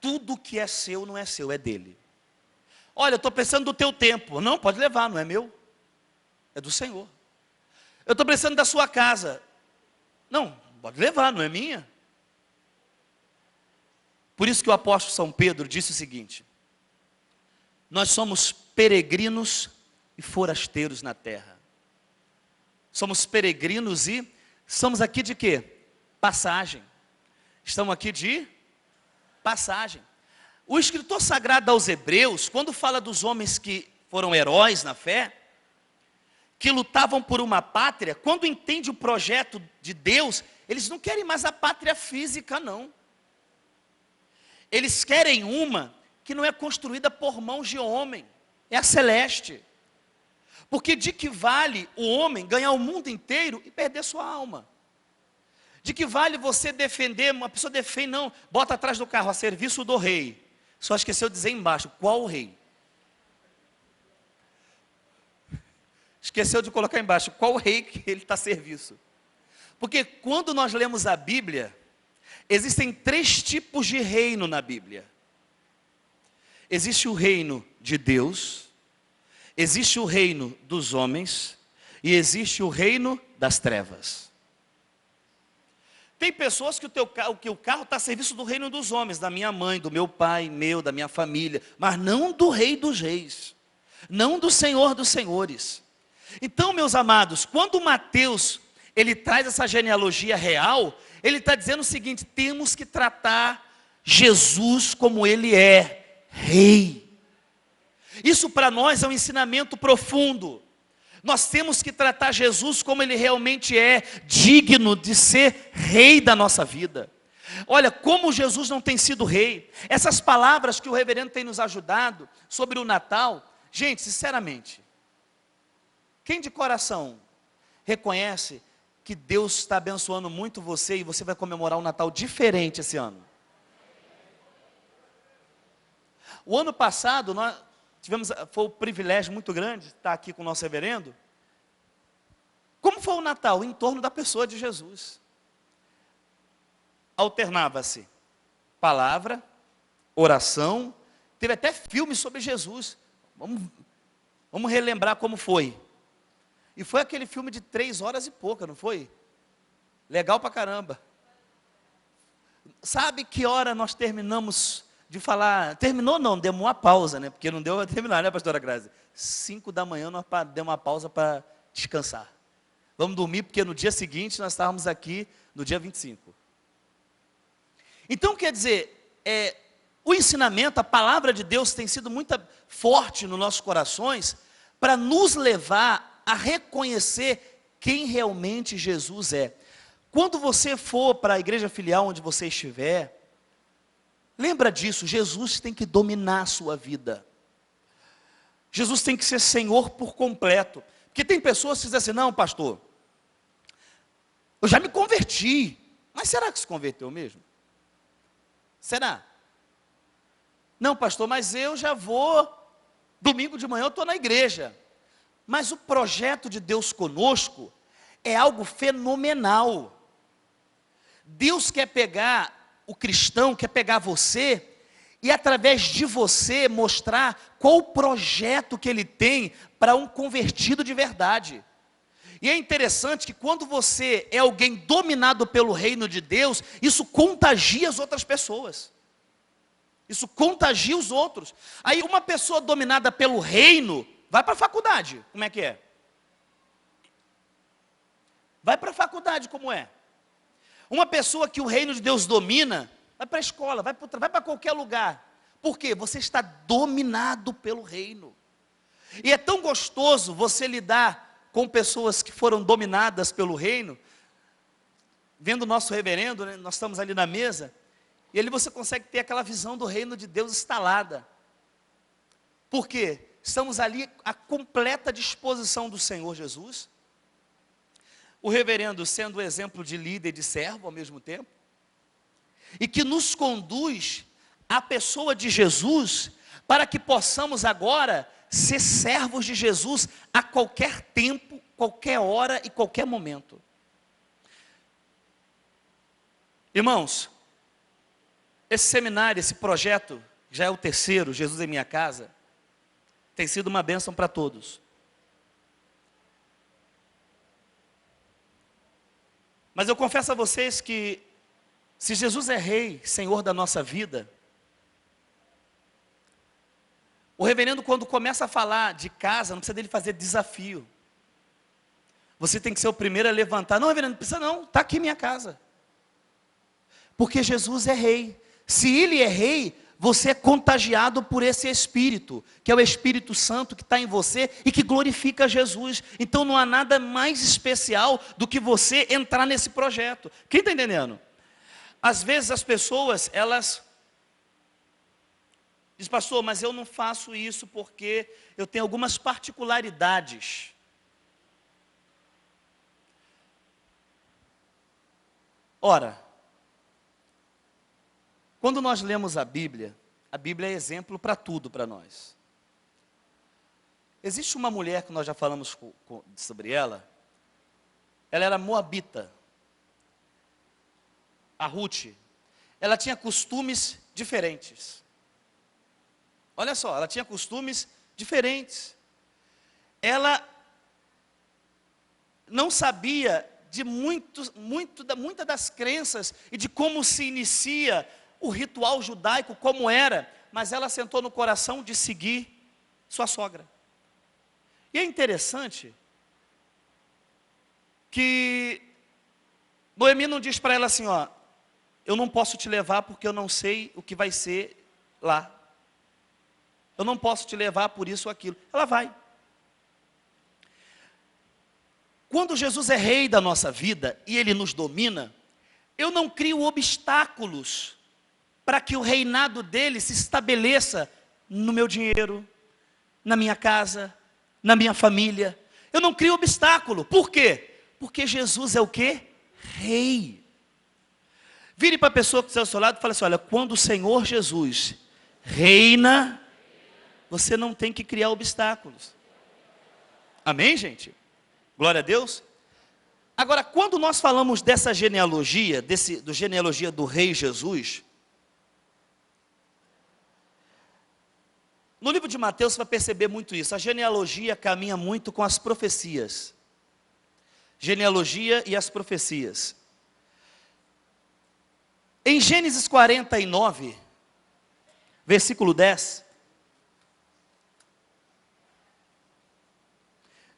tudo que é seu não é seu, é dele. Olha, eu estou precisando do teu tempo. Não, pode levar, não é meu, é do Senhor. Eu estou precisando da sua casa. Não, pode levar, não é minha. Por isso que o apóstolo São Pedro disse o seguinte: nós somos peregrinos e forasteiros na terra. Somos peregrinos e estamos aqui de quê? Passagem. Estamos aqui de passagem. O escritor sagrado aos Hebreus, quando fala dos homens que foram heróis na fé, que lutavam por uma pátria, quando entende o projeto de Deus, eles não querem mais a pátria física, não. Eles querem uma que não é construída por mãos de homem, é a celeste. Porque de que vale o homem ganhar o mundo inteiro e perder sua alma? De que vale você defender, uma pessoa defende, não, bota atrás do carro, a serviço do rei. Só esqueceu de dizer embaixo, qual o rei? Esqueceu de colocar embaixo, qual o rei que ele está a serviço? Porque quando nós lemos a Bíblia, existem 3 tipos de reino na Bíblia. Existe o reino de Deus, existe o reino dos homens e existe o reino das trevas. Tem pessoas que o carro está a serviço do reino dos homens, da minha mãe, do meu pai, da minha família, mas não do Rei dos Reis, não do Senhor dos Senhores. Então, meus amados, quando Mateus ele traz essa genealogia real, ele está dizendo o seguinte: temos que tratar Jesus como Ele é, Rei. Isso para nós é um ensinamento profundo. Nós temos que tratar Jesus como Ele realmente é, digno de ser Rei da nossa vida. Olha, como Jesus não tem sido Rei. Essas palavras que o reverendo tem nos ajudado sobre o Natal, gente, sinceramente, quem de coração reconhece que Deus está abençoando muito você e você vai comemorar um Natal diferente esse ano? O ano passado, foi um privilégio muito grande estar aqui com o nosso reverendo. Como foi o Natal? Em torno da pessoa de Jesus. Alternava-se palavra, oração, teve até filme sobre Jesus. Vamos relembrar como foi. E foi aquele filme de 3 horas e pouca, não foi? Legal pra caramba. Sabe que hora nós terminamos de falar? Terminou não, demos uma pausa, né? Porque não deu para terminar, né, pastora Grazi? 5 da manhã nós demos uma pausa para descansar. Vamos dormir, porque no dia seguinte nós estávamos aqui, no dia 25. Então, quer dizer, o ensinamento, a palavra de Deus tem sido muito forte nos nossos corações, para nos levar a reconhecer quem realmente Jesus é. Quando você for para a igreja filial onde você estiver, lembra disso, Jesus tem que dominar a sua vida. Jesus tem que ser Senhor por completo. Porque tem pessoas que dizem assim: não, pastor, Eu já me converti. Mas será que se converteu mesmo? Será? Não, pastor, mas eu já vou, domingo de manhã eu estou na igreja. Mas o projeto de Deus conosco é algo fenomenal. Deus quer pegar o cristão, quer pegar você, e através de você mostrar qual o projeto que Ele tem para um convertido de verdade. E é interessante que quando você é alguém dominado pelo reino de Deus, isso contagia as outras pessoas. Isso contagia os outros. Aí uma pessoa dominada pelo reino, vai para a faculdade, como é que é? Vai para a faculdade, como é? Uma pessoa que o reino de Deus domina, vai para a escola, vai para qualquer lugar. Por quê? Você está dominado pelo reino. E é tão gostoso você lidar com pessoas que foram dominadas pelo reino. Vendo o nosso reverendo, né, nós estamos ali na mesa, e ali você consegue ter aquela visão do reino de Deus instalada. Por quê? Estamos ali à completa disposição do Senhor Jesus. O reverendo sendo o exemplo de líder e de servo ao mesmo tempo, e que nos conduz à pessoa de Jesus, para que possamos agora ser servos de Jesus a qualquer tempo, qualquer hora e qualquer momento. Irmãos, esse seminário, esse projeto, já é o terceiro, Jesus em Minha Casa, tem sido uma bênção para todos. Mas eu confesso a vocês que, se Jesus é Rei, Senhor da nossa vida, o reverendo, quando começa a falar de casa, não precisa dele fazer desafio. Você tem que ser o primeiro a levantar. Não, reverendo, não precisa não, está aqui minha casa. Porque Jesus é Rei. Se Ele é Rei, você é contagiado por esse Espírito, que é o Espírito Santo que está em você e que glorifica Jesus. Então não há nada mais especial do que você entrar nesse projeto. Quem está entendendo? Às vezes as pessoas, elas dizem, pastor, mas eu não faço isso porque eu tenho algumas particularidades. Ora, quando nós lemos a Bíblia é exemplo para tudo para nós. Existe uma mulher que nós já falamos sobre ela era moabita, a Ruth. Ela tinha costumes diferentes. Olha só, ela tinha costumes diferentes. Ela não sabia de muitas das crenças e de como se inicia o ritual judaico, como era, mas ela sentou no coração de seguir sua sogra. E é interessante que Noemi não diz para ela assim, ó, eu não posso te levar porque eu não sei o que vai ser lá. Eu não posso te levar por isso ou aquilo. Ela vai. Quando Jesus é Rei da nossa vida e Ele nos domina, eu não crio obstáculos para que o reinado dele se estabeleça no meu dinheiro, na minha casa, na minha família. Eu não crio obstáculo. Por quê? Porque Jesus é o quê? Rei. Vire para a pessoa que está ao seu lado e fale assim, olha, quando o Senhor Jesus reina, você não tem que criar obstáculos. Amém, gente? Glória a Deus. Agora, quando nós falamos dessa genealogia, genealogia do Rei Jesus, no livro de Mateus você vai perceber muito isso. A genealogia caminha muito com as profecias. Genealogia e as profecias. Em Gênesis 49, versículo 10.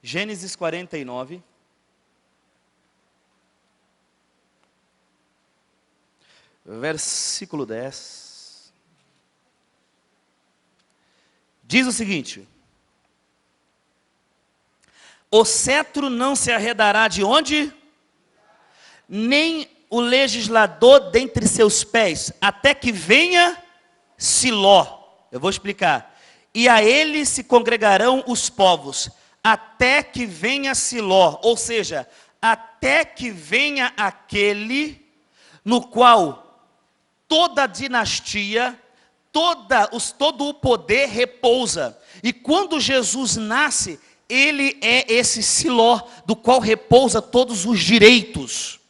Gênesis 49. Versículo 10. Diz o seguinte: o cetro não se arredará de onde? Nem o legislador dentre seus pés, até que venha Siló. Eu vou explicar. E a ele se congregarão os povos, até que venha Siló, ou seja, até que venha aquele no qual toda a dinastia, todo o poder repousa. E quando Jesus nasce, ele é esse Siló, do qual repousa todos os direitos.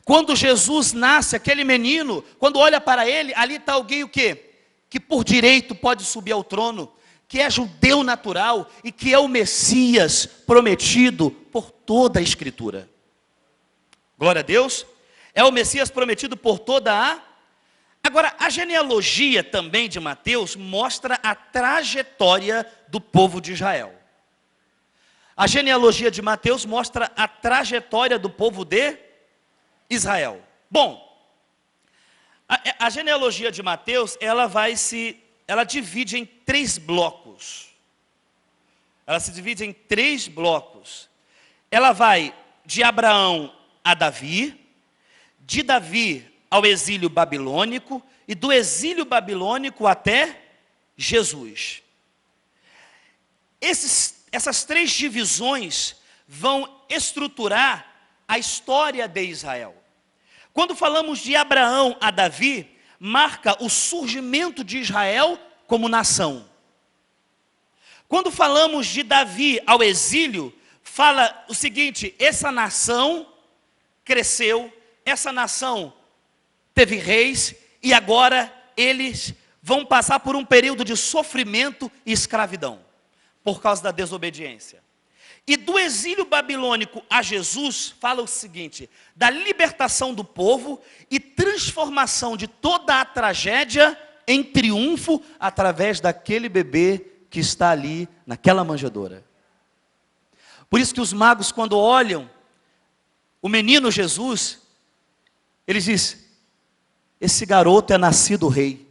Quando Jesus nasce, aquele menino, quando olha para ele, ali está alguém o quê? Que por direito pode subir ao trono, que é judeu natural e que é o Messias prometido por toda a Escritura. Glória a Deus. É o Messias prometido por toda a... Agora, a genealogia também de Mateus mostra a trajetória do povo de Israel. A genealogia de Mateus mostra a trajetória do povo de Israel. Bom, a genealogia de Mateus, ela divide em 3 blocos. Ela se divide em 3 blocos. Ela vai de Abraão a Davi, de Davi ao exílio babilônico, e do exílio babilônico até Jesus. Essas 3 divisões vão estruturar a história de Israel. Quando falamos de Abraão a Davi, marca o surgimento de Israel como nação. Quando falamos de Davi ao exílio, fala o seguinte: essa nação cresceu, essa nação teve reis, e agora eles vão passar por um período de sofrimento e escravidão, por causa da desobediência. E do exílio babilônico a Jesus, fala o seguinte: da libertação do povo e transformação de toda a tragédia em triunfo, através daquele bebê que está ali, naquela manjedoura. Por isso que os magos, quando olham o menino Jesus, eles dizem: esse garoto é nascido rei.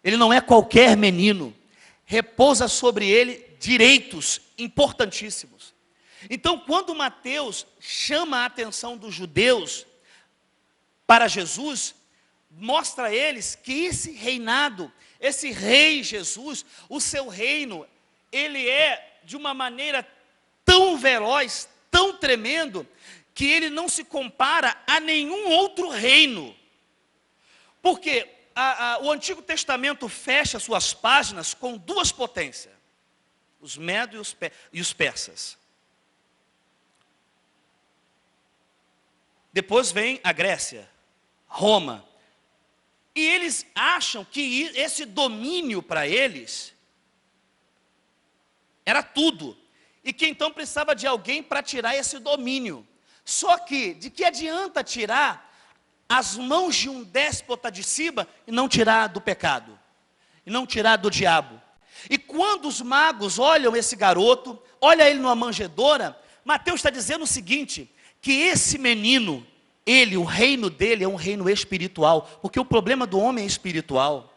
Ele não é qualquer menino. Repousa sobre ele direitos importantíssimos. Então, quando Mateus chama a atenção dos judeus para Jesus, mostra a eles que esse reinado, esse rei Jesus, o seu reino, ele é de uma maneira tão veloz, tão tremendo, que ele não se compara a nenhum outro reino. Porque o Antigo Testamento fecha suas páginas com 2 potências: os medos e os persas. Depois vem a Grécia, Roma. E eles acham que esse domínio para eles era tudo. E que então precisava de alguém para tirar esse domínio. Só que, de que adianta tirar as mãos de um déspota de cima e não tirar do pecado? E não tirar do diabo? E quando os magos olham esse garoto, olha ele numa manjedoura, Mateus está dizendo o seguinte: que esse menino, o reino dele é um reino espiritual, porque o problema do homem é espiritual.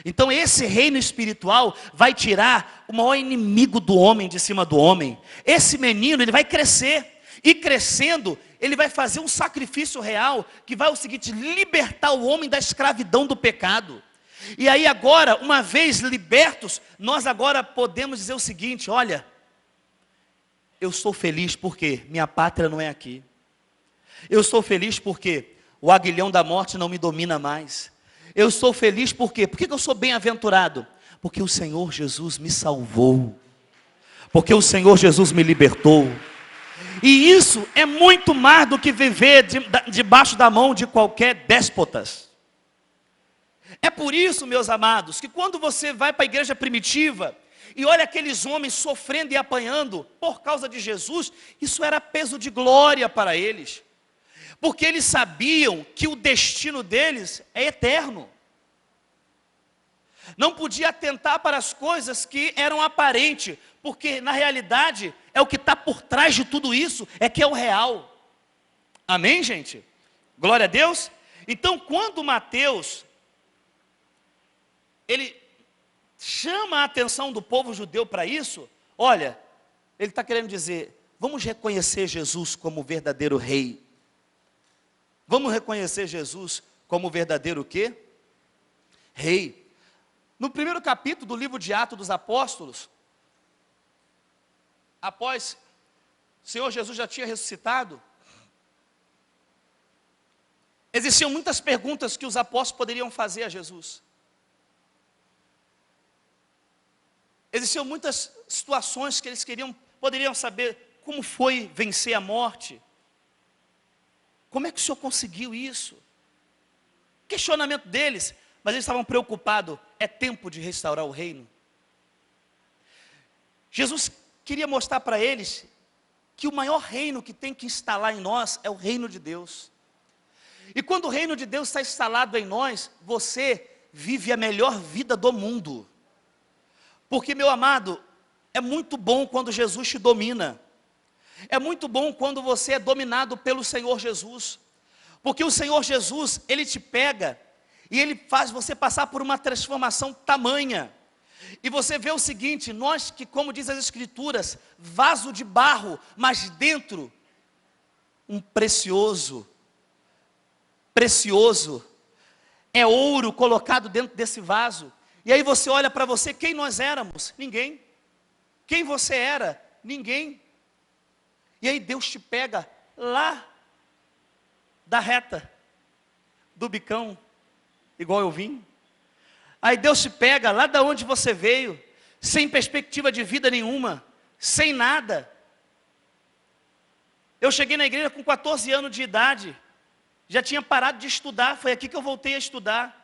Então esse reino espiritual vai tirar o maior inimigo do homem de cima do homem. Esse menino, ele vai crescer, e crescendo, ele vai fazer um sacrifício real, que vai o seguinte: libertar o homem da escravidão do pecado. E aí agora, uma vez libertos, nós agora podemos dizer o seguinte: olha, eu sou feliz porque minha pátria não é aqui. Eu sou feliz porque o aguilhão da morte não me domina mais. Eu sou feliz porque eu sou bem-aventurado? Porque o Senhor Jesus me salvou. Porque o Senhor Jesus me libertou. E isso é muito mais do que viver debaixo da mão de qualquer déspotas. É por isso, meus amados, que quando você vai para a igreja primitiva e olha aqueles homens sofrendo e apanhando por causa de Jesus, isso era peso de glória para eles. Porque eles sabiam que o destino deles é eterno. Não podia atentar para as coisas que eram aparentes, porque na realidade é o que está por trás de tudo isso, é que é o real. Amém, gente? Glória a Deus. Então, quando Mateus, ele chama a atenção do povo judeu para isso, olha, ele está querendo dizer: vamos reconhecer Jesus como o verdadeiro rei. Vamos reconhecer Jesus como o verdadeiro o quê? Rei. No primeiro capítulo do livro de Atos dos Apóstolos, após Senhor Jesus já tinha ressuscitado, existiam muitas perguntas que os apóstolos poderiam fazer a Jesus. Existiam muitas situações que eles poderiam saber como foi vencer a morte. Como é que o Senhor conseguiu isso? Questionamento deles, mas eles estavam preocupados, é tempo de restaurar o reino. Jesus queria mostrar para eles que o maior reino que tem que instalar em nós é o reino de Deus. E quando o reino de Deus está instalado em nós, você vive a melhor vida do mundo. Porque, meu amado, é muito bom quando Jesus te domina. É muito bom quando você é dominado pelo Senhor Jesus. Porque o Senhor Jesus, Ele te pega e Ele faz você passar por uma transformação tamanha. E você vê o seguinte, nós que, como diz as Escrituras, vaso de barro, mas dentro, um precioso, é ouro colocado dentro desse vaso. E aí você olha para você, quem nós éramos? Ninguém. Quem você era? Ninguém. E aí Deus te pega lá da reta, do bicão, igual eu vim. Aí Deus te pega lá da onde você veio, sem perspectiva de vida nenhuma, sem nada. Eu cheguei na igreja com 14 anos de idade, já tinha parado de estudar, foi aqui que eu voltei a estudar.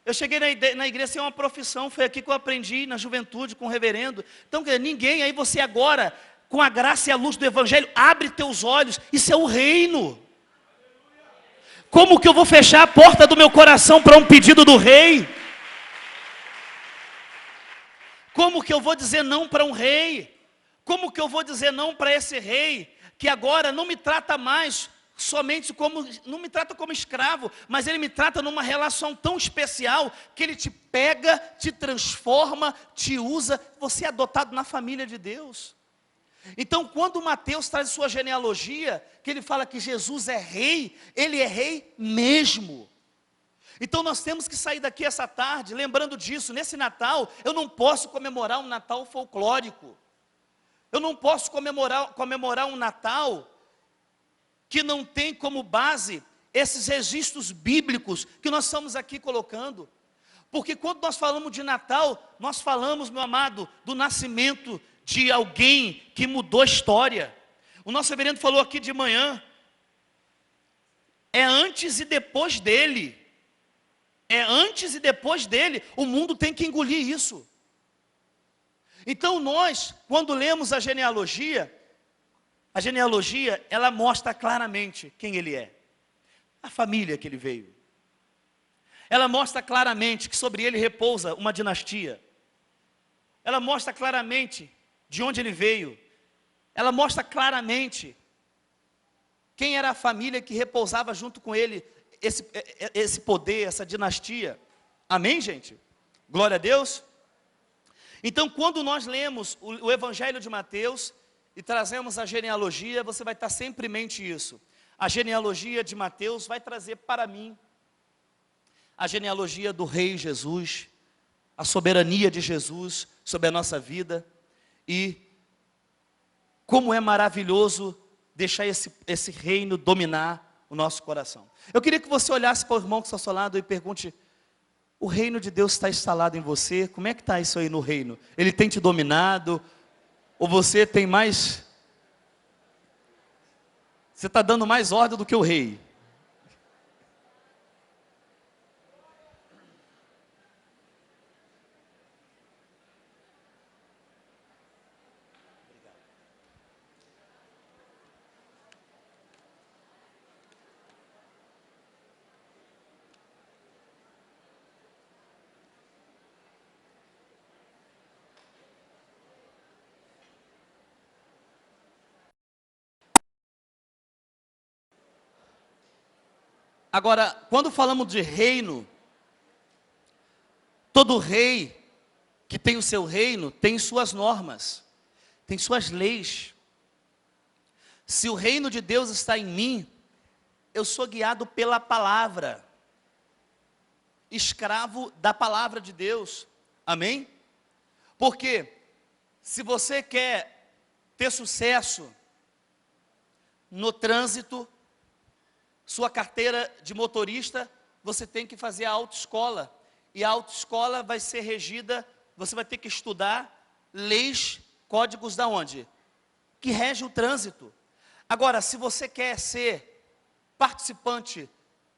Eu cheguei na igreja sem uma profissão, foi aqui que eu aprendi na juventude com o reverendo. Então, ninguém, aí você agora, com a graça e a luz do Evangelho, abre teus olhos, isso é o reino. Como que eu vou fechar a porta do meu coração para um pedido do rei? Como que eu vou dizer não para um rei? Como que eu vou dizer não para esse rei, que agora não me trata mais somente como, não me trata como escravo, mas ele me trata numa relação tão especial, que ele te pega, te transforma, te usa, você é adotado na família de Deus. Então, quando Mateus traz sua genealogia, que ele fala que Jesus é rei, ele é rei mesmo. Então nós temos que sair daqui essa tarde, lembrando disso, nesse Natal, eu não posso comemorar um Natal folclórico. Eu não posso comemorar um Natal que não tem como base esses registros bíblicos que nós estamos aqui colocando. Porque quando nós falamos de Natal, nós falamos, meu amado, do nascimento de alguém que mudou a história. O nosso reverendo falou aqui de manhã, é antes e depois dele. É antes e depois dele, o mundo tem que engolir isso. Então nós, quando lemos a genealogia, ela mostra claramente quem ele é. A família que ele veio. Ela mostra claramente que sobre ele repousa uma dinastia. Ela mostra claramente de onde ele veio. Ela mostra claramente quem era a família que repousava junto com ele, esse poder, essa dinastia. Amém, gente? Glória a Deus. Então, quando nós lemos o Evangelho de Mateus e trazemos a genealogia, você vai estar sempre em mente isso. A genealogia de Mateus vai trazer para mim a genealogia do Rei Jesus, a soberania de Jesus sobre a nossa vida e como é maravilhoso deixar esse reino dominar o nosso coração. Eu queria que você olhasse para o irmão que está ao seu lado e pergunte: o reino de Deus está instalado em você? Como é que está isso aí no reino? Ele tem te dominado? Ou você tem mais... Você está dando mais ordem do que o rei? Agora, quando falamos de reino, todo rei que tem o seu reino tem suas normas, tem suas leis. Se o reino de Deus está em mim, eu sou guiado pela palavra, escravo da palavra de Deus. Amém? Porque se você quer ter sucesso, no trânsito, sua carteira de motorista, você tem que fazer a autoescola. E a autoescola vai ser regida, você vai ter que estudar leis, códigos da onde? Que rege o trânsito. Agora, se você quer ser participante,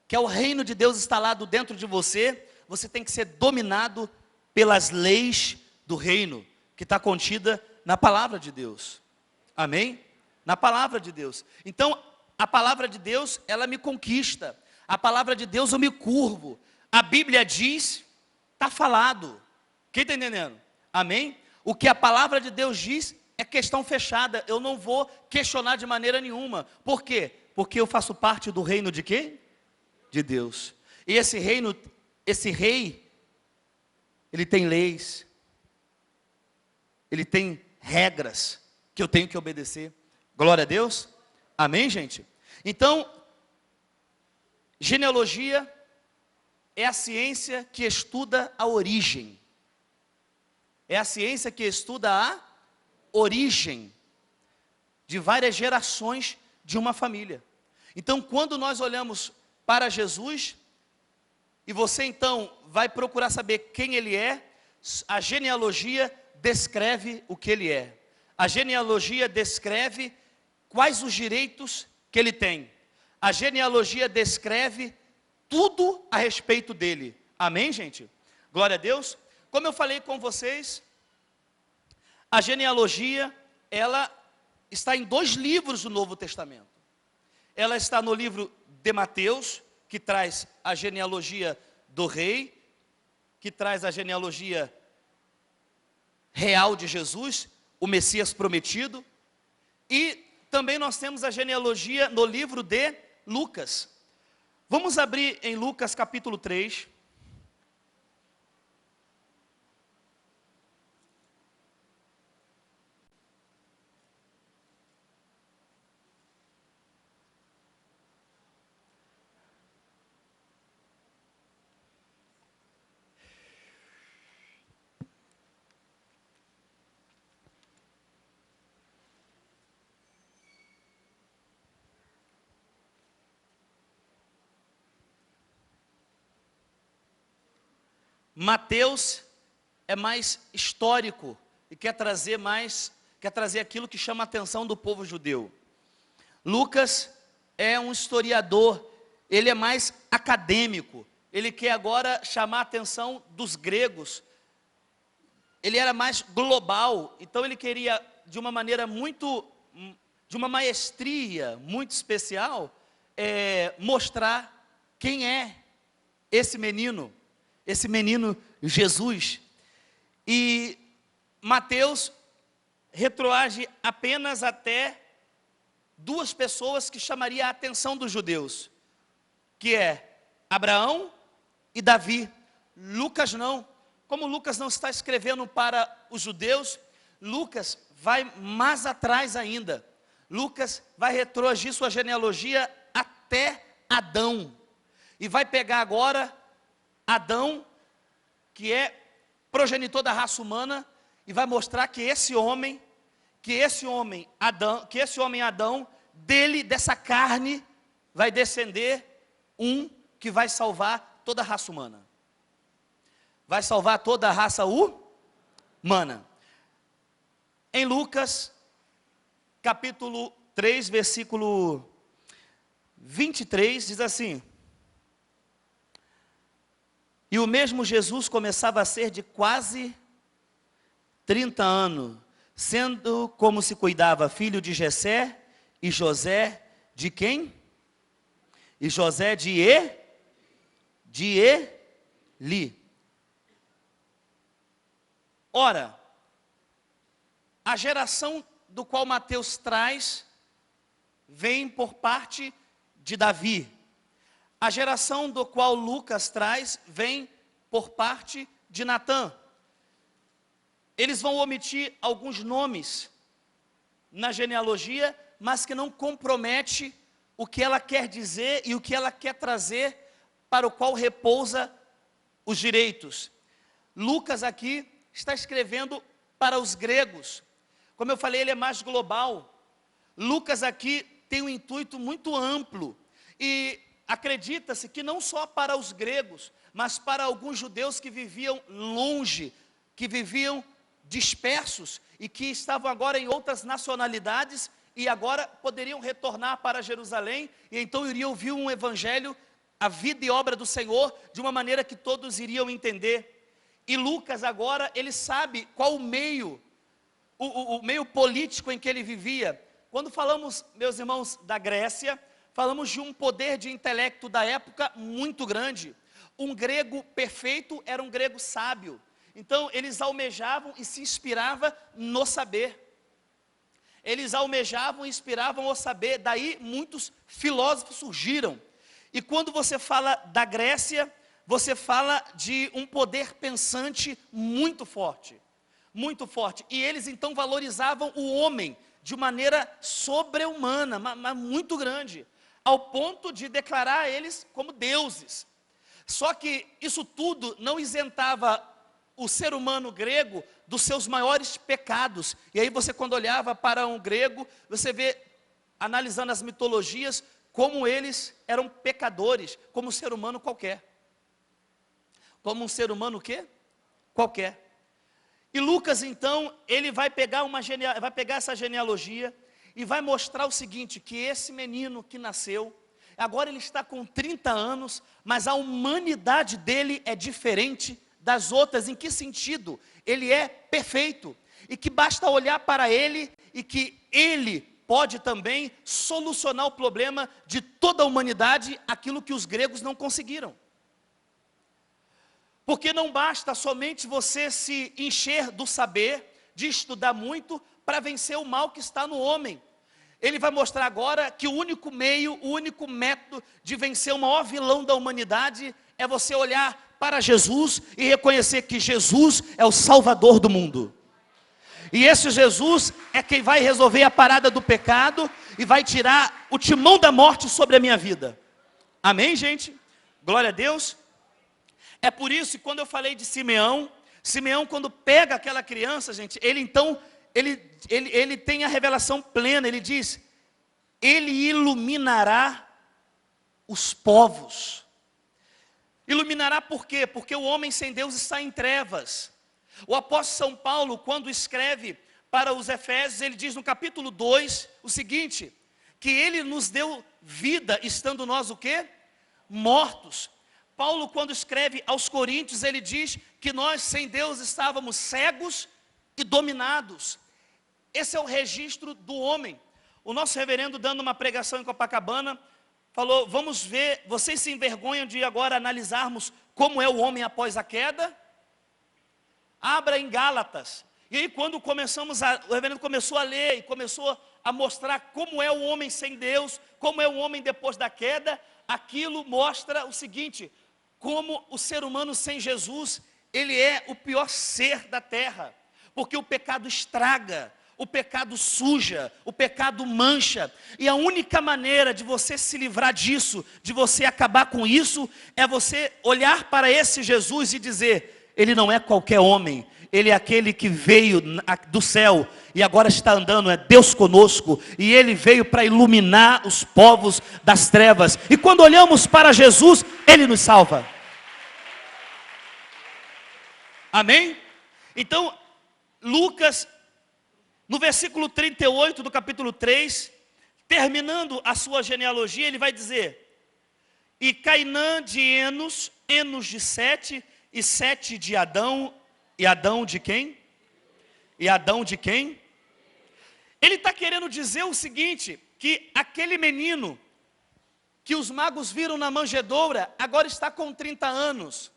que é o reino de Deus instalado dentro de você, você tem que ser dominado pelas leis do reino, que está contida na palavra de Deus. Amém? Na palavra de Deus. Então, a palavra de Deus, ela me conquista. A palavra de Deus, eu me curvo. A Bíblia diz, está falado. Quem está entendendo? Amém? O que a palavra de Deus diz é questão fechada. Eu não vou questionar de maneira nenhuma. Por quê? Porque eu faço parte do reino de quem? De Deus. E esse reino, esse rei, ele tem leis. Ele tem regras que eu tenho que obedecer. Glória a Deus. Amém, gente? Então, genealogia é a ciência que estuda a origem. É a ciência que estuda a origem de várias gerações de uma família. Então, quando nós olhamos para Jesus, e você então vai procurar saber quem ele é, a genealogia descreve o que ele é. A genealogia descreve quais os direitos que ele tem. A genealogia descreve tudo a respeito dele. Amém, gente? Glória a Deus. Como eu falei com vocês, a genealogia, ela está em 2 livros do Novo Testamento. Ela está no livro de Mateus, que traz a genealogia do rei, que traz a genealogia real de Jesus, o Messias prometido. E também nós temos a genealogia no livro de Lucas. Vamos abrir em Lucas capítulo 3. Mateus é mais histórico e quer trazer aquilo que chama a atenção do povo judeu. Lucas é um historiador, ele é mais acadêmico, ele quer agora chamar a atenção dos gregos. Ele era mais global, então ele queria de uma maneira de uma maestria muito especial, mostrar quem é esse menino Jesus. E Mateus retroage apenas até 2 pessoas que chamaria a atenção dos judeus, que é Abraão e Davi. Lucas não. Como Lucas não está escrevendo para os judeus, Lucas vai mais atrás ainda. Lucas vai retroagir sua genealogia até Adão. E vai pegar agora Adão, que é progenitor da raça humana, e vai mostrar que esse homem Adão, dessa carne, vai descender um que vai salvar toda a raça humana. Vai salvar toda a raça humana. Em Lucas, capítulo 3, versículo 23, diz assim: e o mesmo Jesus começava a ser de quase 30 anos, sendo como se cuidava filho de Jessé, e José de quem? E José de Eli. Ora, a geração do qual Mateus traz, vem por parte de Davi. A geração do qual Lucas traz, vem por parte de Natã. Eles vão omitir alguns nomes na genealogia, mas que não compromete o que ela quer dizer e o que ela quer trazer, para o qual repousa os direitos. Lucas aqui está escrevendo para os gregos. Como eu falei, ele é mais global. Lucas aqui tem um intuito muito amplo. E acredita-se que não só para os gregos, mas para alguns judeus que viviam longe, que viviam dispersos e que estavam agora em outras nacionalidades e agora poderiam retornar para Jerusalém e então iriam ouvir um evangelho, a vida e obra do Senhor, de uma maneira que todos iriam entender. E Lucas agora, ele sabe qual o meio político em que ele vivia. Quando falamos, meus irmãos, da Grécia, falamos de um poder de intelecto da época muito grande. Um grego perfeito era um grego sábio. Então, eles almejavam e se inspiravam no saber. Eles almejavam e inspiravam o saber. Daí, muitos filósofos surgiram. E quando você fala da Grécia, você fala de um poder pensante muito forte. Muito forte. E eles, então, valorizavam o homem de maneira sobre-humana, mas muito grande. Ao ponto de declarar eles como deuses. Só que isso tudo não isentava o ser humano grego dos seus maiores pecados. E aí você, quando olhava para um grego, você vê, analisando as mitologias, como eles eram pecadores, como um ser humano qualquer. Como um ser humano o quê? Qualquer. E Lucas, então, ele vai pegar essa genealogia e vai mostrar o seguinte, que esse menino que nasceu, agora ele está com 30 anos, mas a humanidade dele é diferente das outras. Em que sentido? Ele é perfeito, e que basta olhar para ele, e que ele pode também solucionar o problema de toda a humanidade, aquilo que os gregos não conseguiram. Porque não basta somente você se encher do saber, de estudar muito, para vencer o mal que está no homem. Ele vai mostrar agora que o único meio, o único método de vencer o maior vilão da humanidade é você olhar para Jesus e reconhecer que Jesus é o Salvador do mundo. E esse Jesus é quem vai resolver a parada do pecado e vai tirar o timão da morte sobre a minha vida. Amém, gente? Glória a Deus. É por isso que quando eu falei de Simeão, quando pega aquela criança, gente, ele tem a revelação plena. Ele diz, ele iluminará os povos. Iluminará por quê? Porque o homem sem Deus está em trevas. O apóstolo São Paulo, quando escreve para os Efésios, ele diz no capítulo 2, o seguinte, que ele nos deu vida, estando nós o quê? Mortos. Paulo, quando escreve aos Coríntios, ele diz que nós sem Deus estávamos cegos e dominados. Esse é o registro do homem. O nosso reverendo, dando uma pregação em Copacabana, falou, vamos ver, vocês se envergonham de agora analisarmos como é o homem após a queda? Abra em Gálatas. E aí quando o reverendo começou a ler e começou a mostrar como é o homem sem Deus, como é o homem depois da queda, aquilo mostra o seguinte, como o ser humano sem Jesus, ele é o pior ser da terra, porque o pecado estraga, o pecado suja, o pecado mancha, e a única maneira de você se livrar disso, de você acabar com isso, é você olhar para esse Jesus e dizer, ele não é qualquer homem, ele é aquele que veio do céu, e agora está andando, é Deus conosco, e ele veio para iluminar os povos das trevas, e quando olhamos para Jesus, ele nos salva. Amém? Então, Lucas, no versículo 38 do capítulo 3, terminando a sua genealogia, ele vai dizer, e Cainã de Enos, Enos de Sete, e Sete de Adão, e Adão de quem? E Adão de quem? Ele está querendo dizer o seguinte, que aquele menino, que os magos viram na manjedoura, agora está com 30 anos,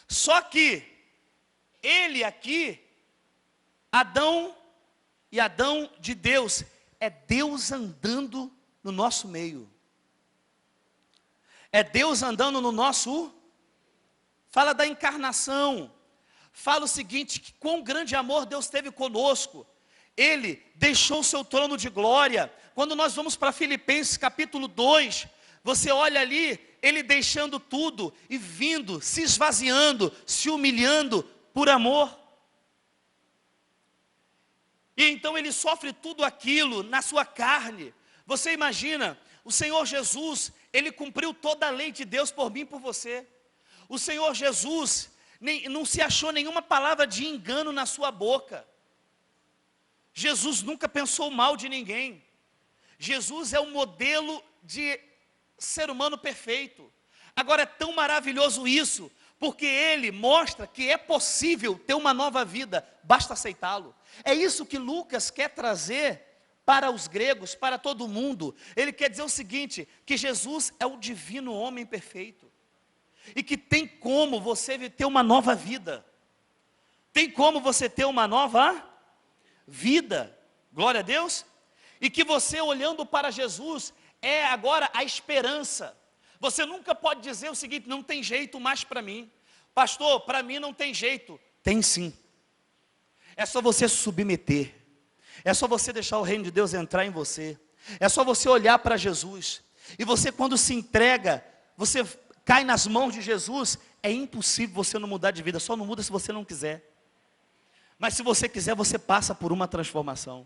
só que, ele aqui, Adão e Adão de Deus, é Deus andando no nosso meio. É Deus andando no nosso, fala da encarnação, fala o seguinte, que quão grande amor Deus teve conosco, ele deixou o seu trono de glória. Quando nós vamos para Filipenses capítulo 2, você olha ali, ele deixando tudo e vindo, se esvaziando, se humilhando por amor. E então ele sofre tudo aquilo na sua carne, Você imagina, o Senhor Jesus, Ele cumpriu toda a lei de Deus por mim e por você. O Senhor Jesus não se achou nenhuma palavra de engano na sua boca. Jesus nunca pensou mal de ninguém. Jesus é o modelo de ser humano perfeito. Agora é tão maravilhoso isso, porque Ele mostra que é possível ter uma nova vida, basta aceitá-lo. É isso que Lucas quer trazer para os gregos, para todo mundo. Ele quer dizer o seguinte, que Jesus é o divino homem perfeito, e que tem como você ter uma nova vida, tem como você ter uma nova vida, glória a Deus, e que você olhando para Jesus, é agora a esperança. Você nunca pode dizer o seguinte, não tem jeito mais para mim, pastor, para mim não tem jeito. Tem sim, é só você se submeter, é só você deixar o reino de Deus entrar em você, é só você olhar para Jesus, e você quando se entrega, você cai nas mãos de Jesus, é impossível você não mudar de vida, só não muda se você não quiser, mas se você quiser, você passa por uma transformação,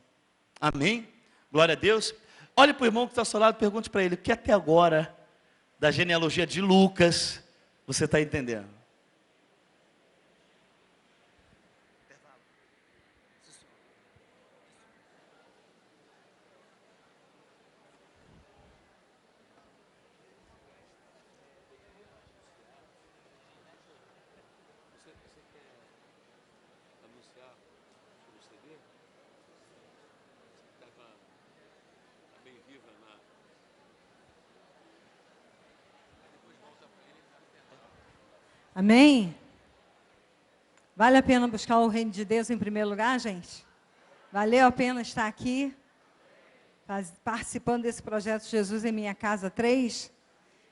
amém? Glória a Deus. Olhe para o irmão que está ao seu lado, pergunte para ele, o que até agora, da genealogia de Lucas, você está entendendo? Amém? Vale a pena buscar o reino de Deus em primeiro lugar, gente? Valeu a pena estar aqui, participando desse projeto Jesus em Minha Casa 3?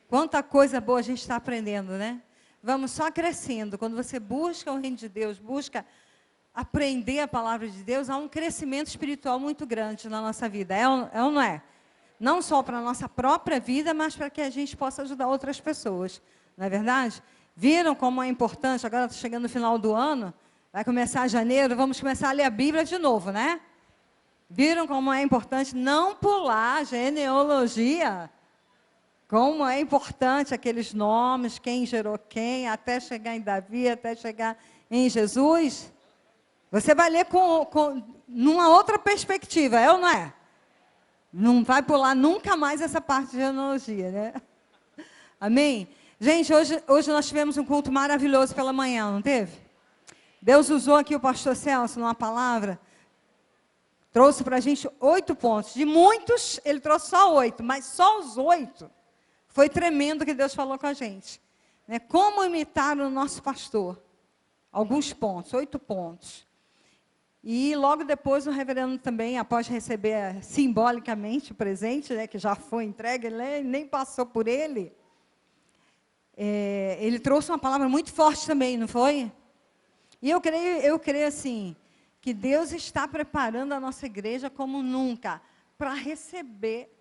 Quanta coisa boa a gente está aprendendo, né? Vamos só crescendo. Quando você busca o reino de Deus, busca aprender a palavra de Deus, há um crescimento espiritual muito grande na nossa vida. É ou não é? Não só para a nossa própria vida, mas para que a gente possa ajudar outras pessoas. Não é verdade? Viram como é importante? Agora está chegando no final do ano, vai começar janeiro, vamos começar a ler a Bíblia de novo, né? Viram como é importante não pular a genealogia? Como é importante aqueles nomes, quem gerou quem, até chegar em Davi, até chegar em Jesus? Você vai ler numa outra perspectiva, é ou não é? Não vai pular nunca mais essa parte de genealogia, né? Amém? Gente, hoje nós tivemos um culto maravilhoso pela manhã, não teve? Deus usou aqui o pastor Celso numa palavra, trouxe para a gente 8 pontos. De muitos, ele trouxe só 8, mas só os 8 foi tremendo que Deus falou com a gente. Né? Como imitar o nosso pastor? Alguns pontos, 8 pontos. E logo depois o reverendo também, após receber simbolicamente o presente, né, que já foi entregue, ele nem passou por ele, ele trouxe uma palavra muito forte também, não foi? E eu creio assim, que Deus está preparando a nossa igreja como nunca, para receber,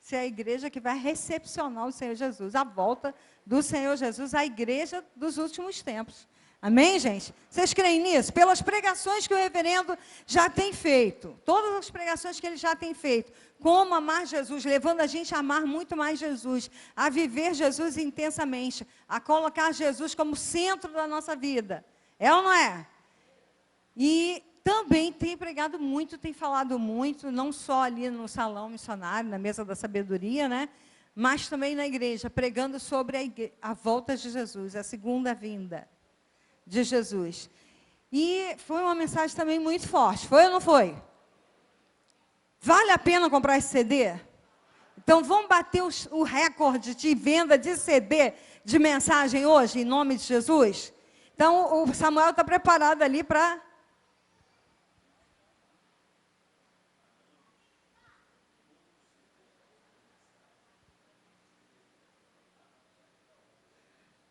ser a igreja que vai recepcionar o Senhor Jesus, a volta do Senhor Jesus, a igreja dos últimos tempos. Amém, gente? Vocês creem nisso? Pelas pregações que o reverendo já tem feito, todas as pregações que ele já tem feito, como amar Jesus, levando a gente a amar muito mais Jesus, a viver Jesus intensamente, a colocar Jesus como centro da nossa vida. É ou não é? E também tem pregado muito, tem falado muito, não só ali no salão missionário, na mesa da sabedoria, né? Mas também na igreja, pregando sobre a volta de Jesus, a segunda vinda de Jesus. E foi uma mensagem também muito forte, foi ou não foi? Vale a pena comprar esse CD? Então vamos bater o recorde de venda de CD de mensagem hoje, em nome de Jesus? Então o Samuel está preparado ali para...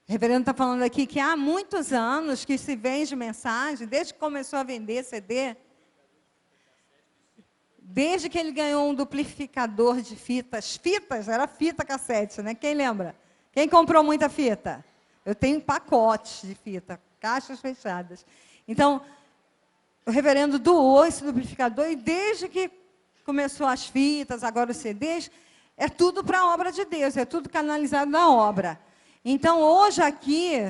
O reverendo está falando aqui que há muitos anos que se vende mensagem, desde que começou a vender CD, desde que ele ganhou um duplificador de fitas. Fitas, era fita cassete, né? Quem lembra? Quem comprou muita fita? Eu tenho pacotes de fita, caixas fechadas. Então, o reverendo doou esse duplificador e desde que começou as fitas, agora os CDs, é tudo para a obra de Deus, é tudo canalizado na obra. Então, hoje aqui,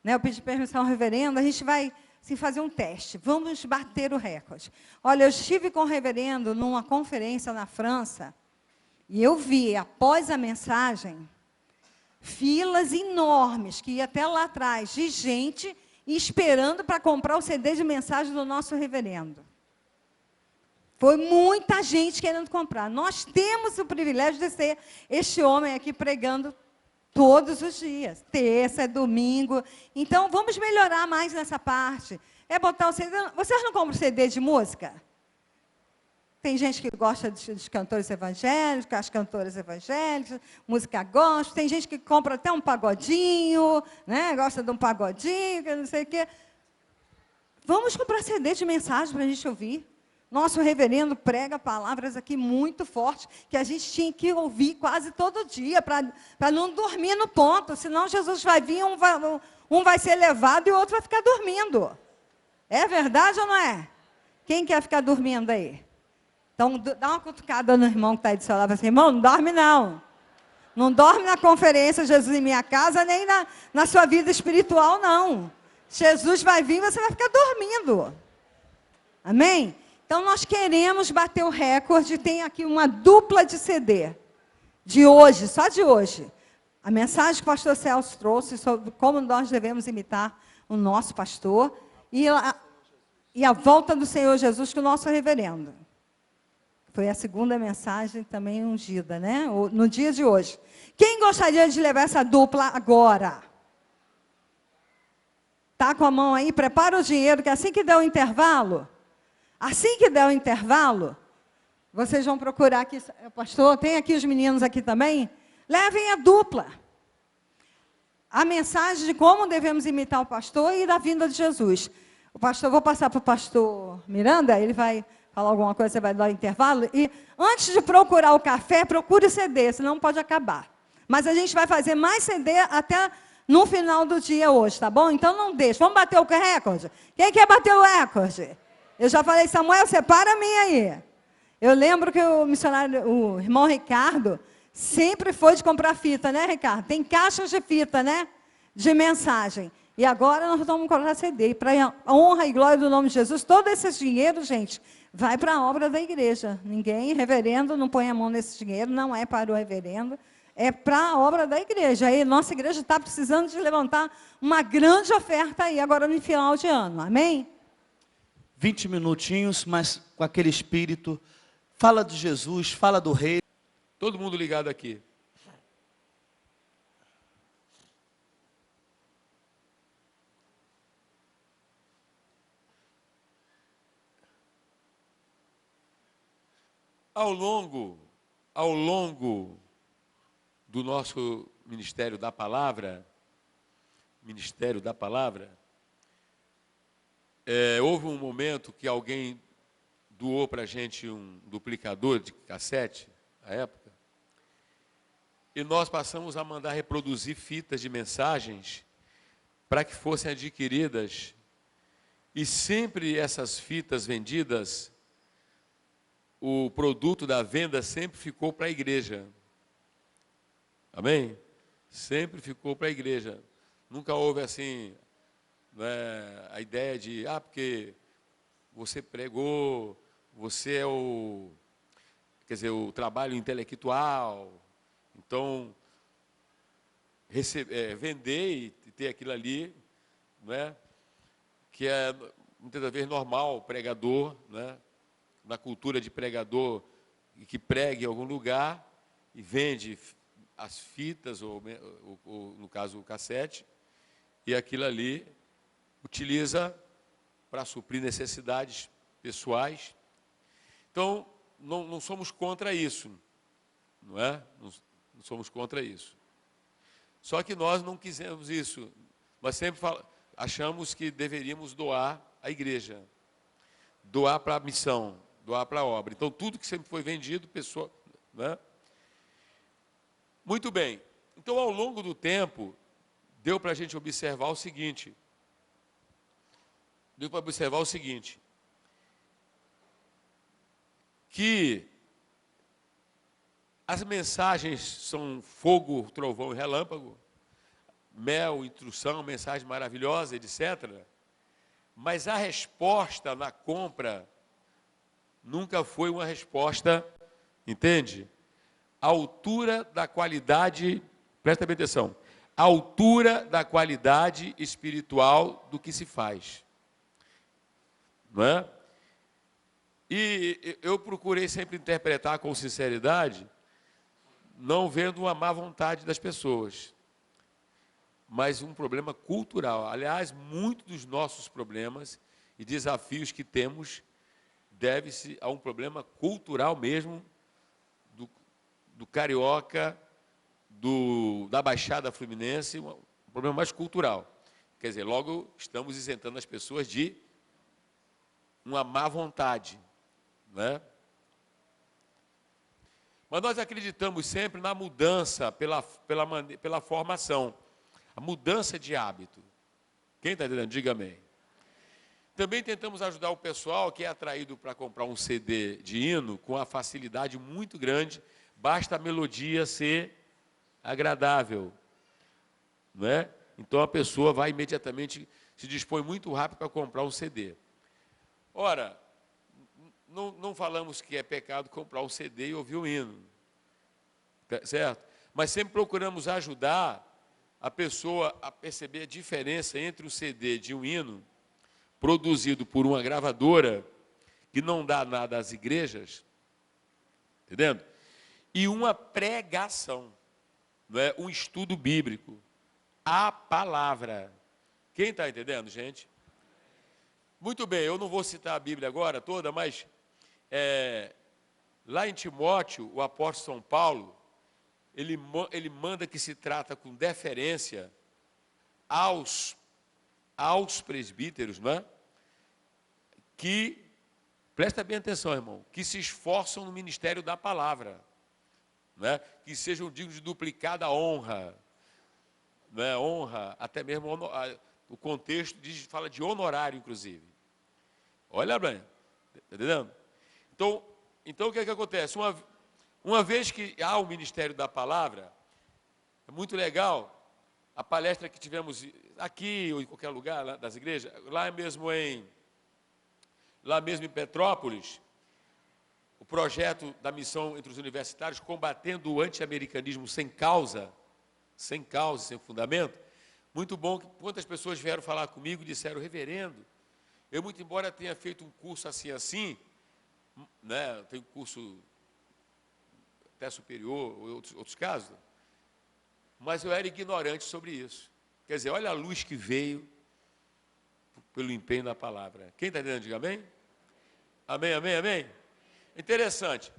né, eu pedi permissão ao reverendo, a gente vai assim, fazer um teste, vamos bater o recorde. Olha, eu estive com o reverendo numa conferência na França, e eu vi, após a mensagem, filas enormes, que ia até lá atrás, de gente esperando para comprar o CD de mensagem do nosso reverendo. Foi muita gente querendo comprar. Nós temos o privilégio de ser este homem aqui pregando todos os dias. Terça, domingo. Então, vamos melhorar mais nessa parte. É botar o CD... Vocês não compram CD de música? Tem gente que gosta dos cantores evangélicos, as cantoras evangélicas, música gospel. Tem gente que compra até um pagodinho, né? Gosta de um pagodinho, não sei o quê. Vamos comprar CD de mensagem para a gente ouvir. Nosso reverendo prega palavras aqui muito fortes, que a gente tinha que ouvir quase todo dia, para não dormir no ponto, senão Jesus vai vir, um vai ser levado e o outro vai ficar dormindo. É verdade ou não é? Quem quer ficar dormindo aí? Então, dá uma cutucada no irmão que está aí do seu lado, assim, irmão, não dorme não. Não dorme na conferência Jesus em minha casa, nem na sua vida espiritual, não. Jesus vai vir e você vai ficar dormindo. Amém? Então, nós queremos bater o recorde. Tem aqui uma dupla de CD. De hoje, só de hoje. A mensagem que o pastor Celso trouxe sobre como nós devemos imitar o nosso pastor. E a volta do Senhor Jesus com o nosso reverendo. Foi a segunda mensagem também ungida, né? No dia de hoje. Quem gostaria de levar essa dupla agora? Tá com a mão aí? Prepara o dinheiro, que assim que der o intervalo... Assim que der o intervalo, vocês vão procurar aqui, pastor, tem aqui os meninos aqui também, levem a dupla. A mensagem de como devemos imitar o pastor e da vinda de Jesus. O pastor, vou passar para o pastor Miranda, ele vai falar alguma coisa, você vai dar o intervalo. E antes de procurar o café, procure o CD, senão pode acabar. Mas a gente vai fazer mais CD até no final do dia hoje, tá bom? Então não deixe. Vamos bater o recorde? Quem quer bater o recorde? Eu já falei, Samuel, separa a mim aí. Eu lembro que o missionário, o irmão Ricardo, sempre foi de comprar fita, né, Ricardo? Tem caixas de fita, né? De mensagem. E agora nós vamos comprar CD. Para a honra e glória do nome de Jesus, todo esse dinheiro, gente, vai para a obra da igreja. Ninguém, reverendo, não põe a mão nesse dinheiro, não é para o reverendo, é para a obra da igreja. Aí nossa igreja está precisando de levantar uma grande oferta aí, agora no final de ano. Amém? 20 minutinhos, mas com aquele espírito, fala de Jesus, fala do rei. Todo mundo ligado aqui. Ao longo do nosso Ministério da Palavra, houve um momento que alguém doou para a gente um duplicador de cassete, na época, e nós passamos a mandar reproduzir fitas de mensagens para que fossem adquiridas, e sempre essas fitas vendidas, o produto da venda sempre ficou para a igreja. Amém? Sempre ficou para a igreja. Nunca houve assim... a ideia de, porque você pregou, você é o trabalho intelectual, então, vender e ter aquilo ali, que é, muitas vezes, normal, o pregador, na cultura de pregador, que pregue em algum lugar e vende as fitas, ou no caso o cassete, e aquilo ali utiliza para suprir necessidades pessoais. Então, não somos contra isso, não é? Não somos contra isso. Só que nós não quisemos isso. Nós sempre achamos que deveríamos doar à igreja, doar para a missão, doar para a obra. Então, tudo que sempre foi vendido, pessoa, não é? Muito bem. Então, ao longo do tempo, deu para a gente observar o seguinte. que as mensagens são fogo, trovão e relâmpago, mel, instrução, mensagem maravilhosa, etc. Mas a resposta na compra nunca foi uma resposta, entende? A altura da qualidade, presta bem atenção, a altura da qualidade espiritual do que se faz. Não é? E eu procurei sempre interpretar com sinceridade, não vendo uma má vontade das pessoas, mas um problema cultural. Aliás, muitos dos nossos problemas e desafios que temos deve-se a um problema cultural mesmo, do carioca, da Baixada Fluminense, um problema mais cultural. Quer dizer, logo estamos isentando as pessoas de uma má vontade, né? Mas nós acreditamos sempre na mudança pela formação, a mudança de hábito. Quem está entendendo? Diga amém. Também tentamos ajudar o pessoal que é atraído para comprar um CD de hino com a facilidade muito grande, basta a melodia ser agradável, não é? Então a pessoa vai imediatamente, se dispõe muito rápido para comprar um CD. Ora, não falamos que é pecado comprar um CD e ouvir o hino, certo? Mas sempre procuramos ajudar a pessoa a perceber a diferença entre o CD de um hino produzido por uma gravadora que não dá nada às igrejas, entendendo? E uma pregação, não é? Um estudo bíblico, a palavra. Quem está entendendo, gente? Muito bem, eu não vou citar a Bíblia agora toda, mas lá em Timóteo, o apóstolo São Paulo, ele manda que se trata com deferência aos presbíteros, não é? Que, presta bem atenção, irmão, que se esforçam no ministério da palavra, não é? Que sejam dignos de duplicada honra, não é? Honra, até mesmo o contexto fala de honorário, inclusive. Olha bem, está entendendo? Então o que é que acontece? Uma vez que há o ministério da palavra, é muito legal a palestra que tivemos aqui ou em qualquer lugar lá das igrejas, lá mesmo em Petrópolis, o projeto da missão entre os universitários, combatendo o anti-americanismo sem causa, sem fundamento. Muito bom que quantas pessoas vieram falar comigo e disseram: reverendo, eu, muito embora tenha feito um curso assim, né, tenho um curso até superior, ou outros casos, mas eu era ignorante sobre isso. Quer dizer, olha a luz que veio pelo empenho da palavra. Quem está entendendo, diga amém? Amém, amém, amém? Interessante.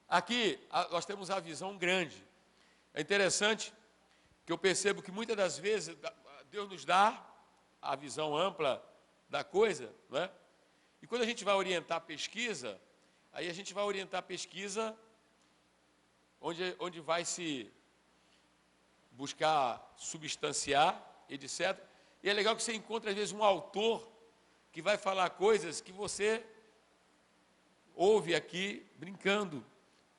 Aqui nós temos a visão grande. É interessante que eu percebo que muitas das vezes Deus nos dá a visão ampla da coisa, não é? E quando a gente vai orientar a pesquisa, aí a gente vai orientar a pesquisa onde vai se buscar substanciar, etc. E é legal que você encontra, às vezes, um autor que vai falar coisas que você ouve aqui brincando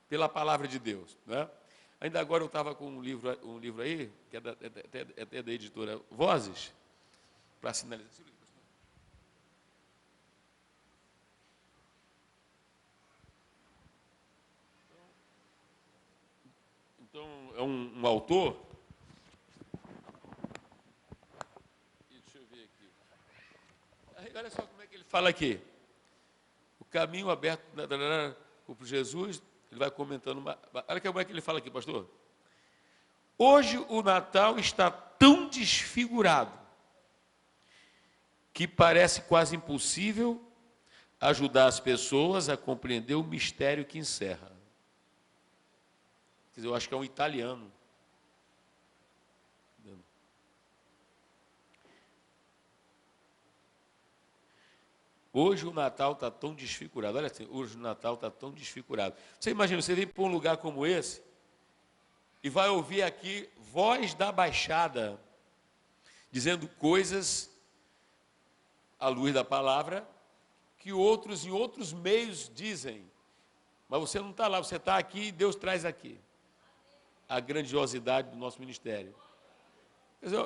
pela palavra de Deus, né? Ainda agora eu estava com um livro aí, que é até da editora Vozes, para sinalizar. Então, é um autor. Deixa eu ver aqui. Aí, olha só como é que ele fala aqui. O caminho aberto para Jesus, ele vai comentando. Olha como é que ele fala aqui, pastor. Hoje o Natal está tão desfigurado que parece quase impossível ajudar as pessoas a compreender o mistério que encerra. Quer dizer, eu acho que é um italiano. Hoje o Natal está tão desfigurado. Olha assim, hoje o Natal está tão desfigurado. Você imagina, você vem para um lugar como esse e vai ouvir aqui voz da Baixada dizendo coisas à luz da palavra que outros em outros meios dizem. Mas você não está lá, você está aqui e Deus traz aqui a grandiosidade do nosso ministério. Quer dizer,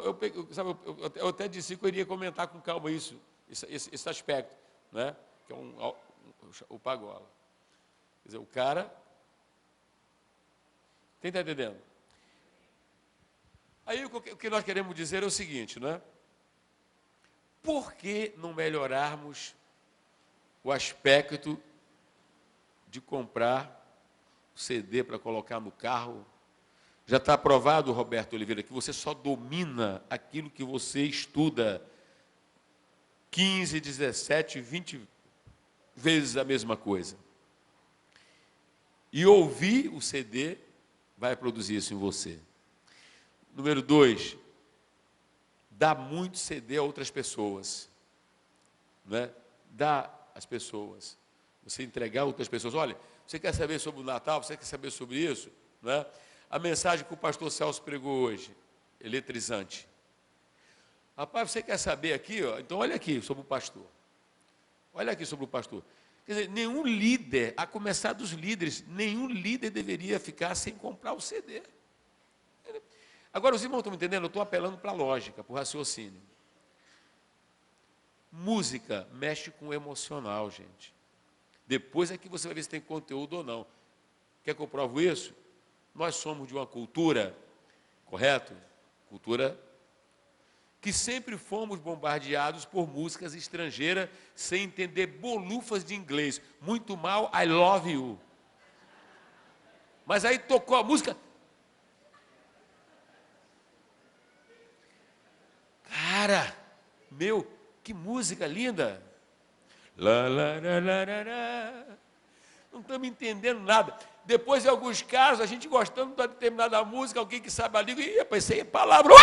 eu até disse que eu iria comentar com calma esse aspecto, né? Que é o Pagola. Quer dizer, o cara... Quem está entendendo? Aí o que nós queremos dizer é o seguinte, né? Por que não melhorarmos o aspecto de comprar o CD para colocar no carro? Já está aprovado, Roberto Oliveira, que você só domina aquilo que você estuda 15, 17, 20 vezes a mesma coisa. E ouvir o CD vai produzir isso em você. Número 2, dá muito CD a outras pessoas. Né? Dá às pessoas. Você entregar a outras pessoas. Olha, você quer saber sobre o Natal? Você quer saber sobre isso? Né? A mensagem que o pastor Celso pregou hoje, eletrizante. Rapaz, você quer saber aqui? Ó? Então olha aqui sobre o pastor. Olha aqui sobre o pastor. Quer dizer, nenhum líder, a começar dos líderes, nenhum líder deveria ficar sem comprar o CD. Agora, os irmãos estão me entendendo? Eu estou apelando para a lógica, para o raciocínio. Música mexe com o emocional, gente. Depois é que você vai ver se tem conteúdo ou não. Quer que eu provo isso? Nós somos de uma cultura, correto? Cultura que sempre fomos bombardeados por músicas estrangeiras sem entender bolufas de inglês. Muito mal, I love you. Mas aí tocou a música. Cara, meu, que música linda. Lá, lá, lá, lá, lá, lá. Não estamos entendendo nada. Depois, em alguns casos, a gente gostando de determinada música, alguém que sabe a língua, e pensei, palavra.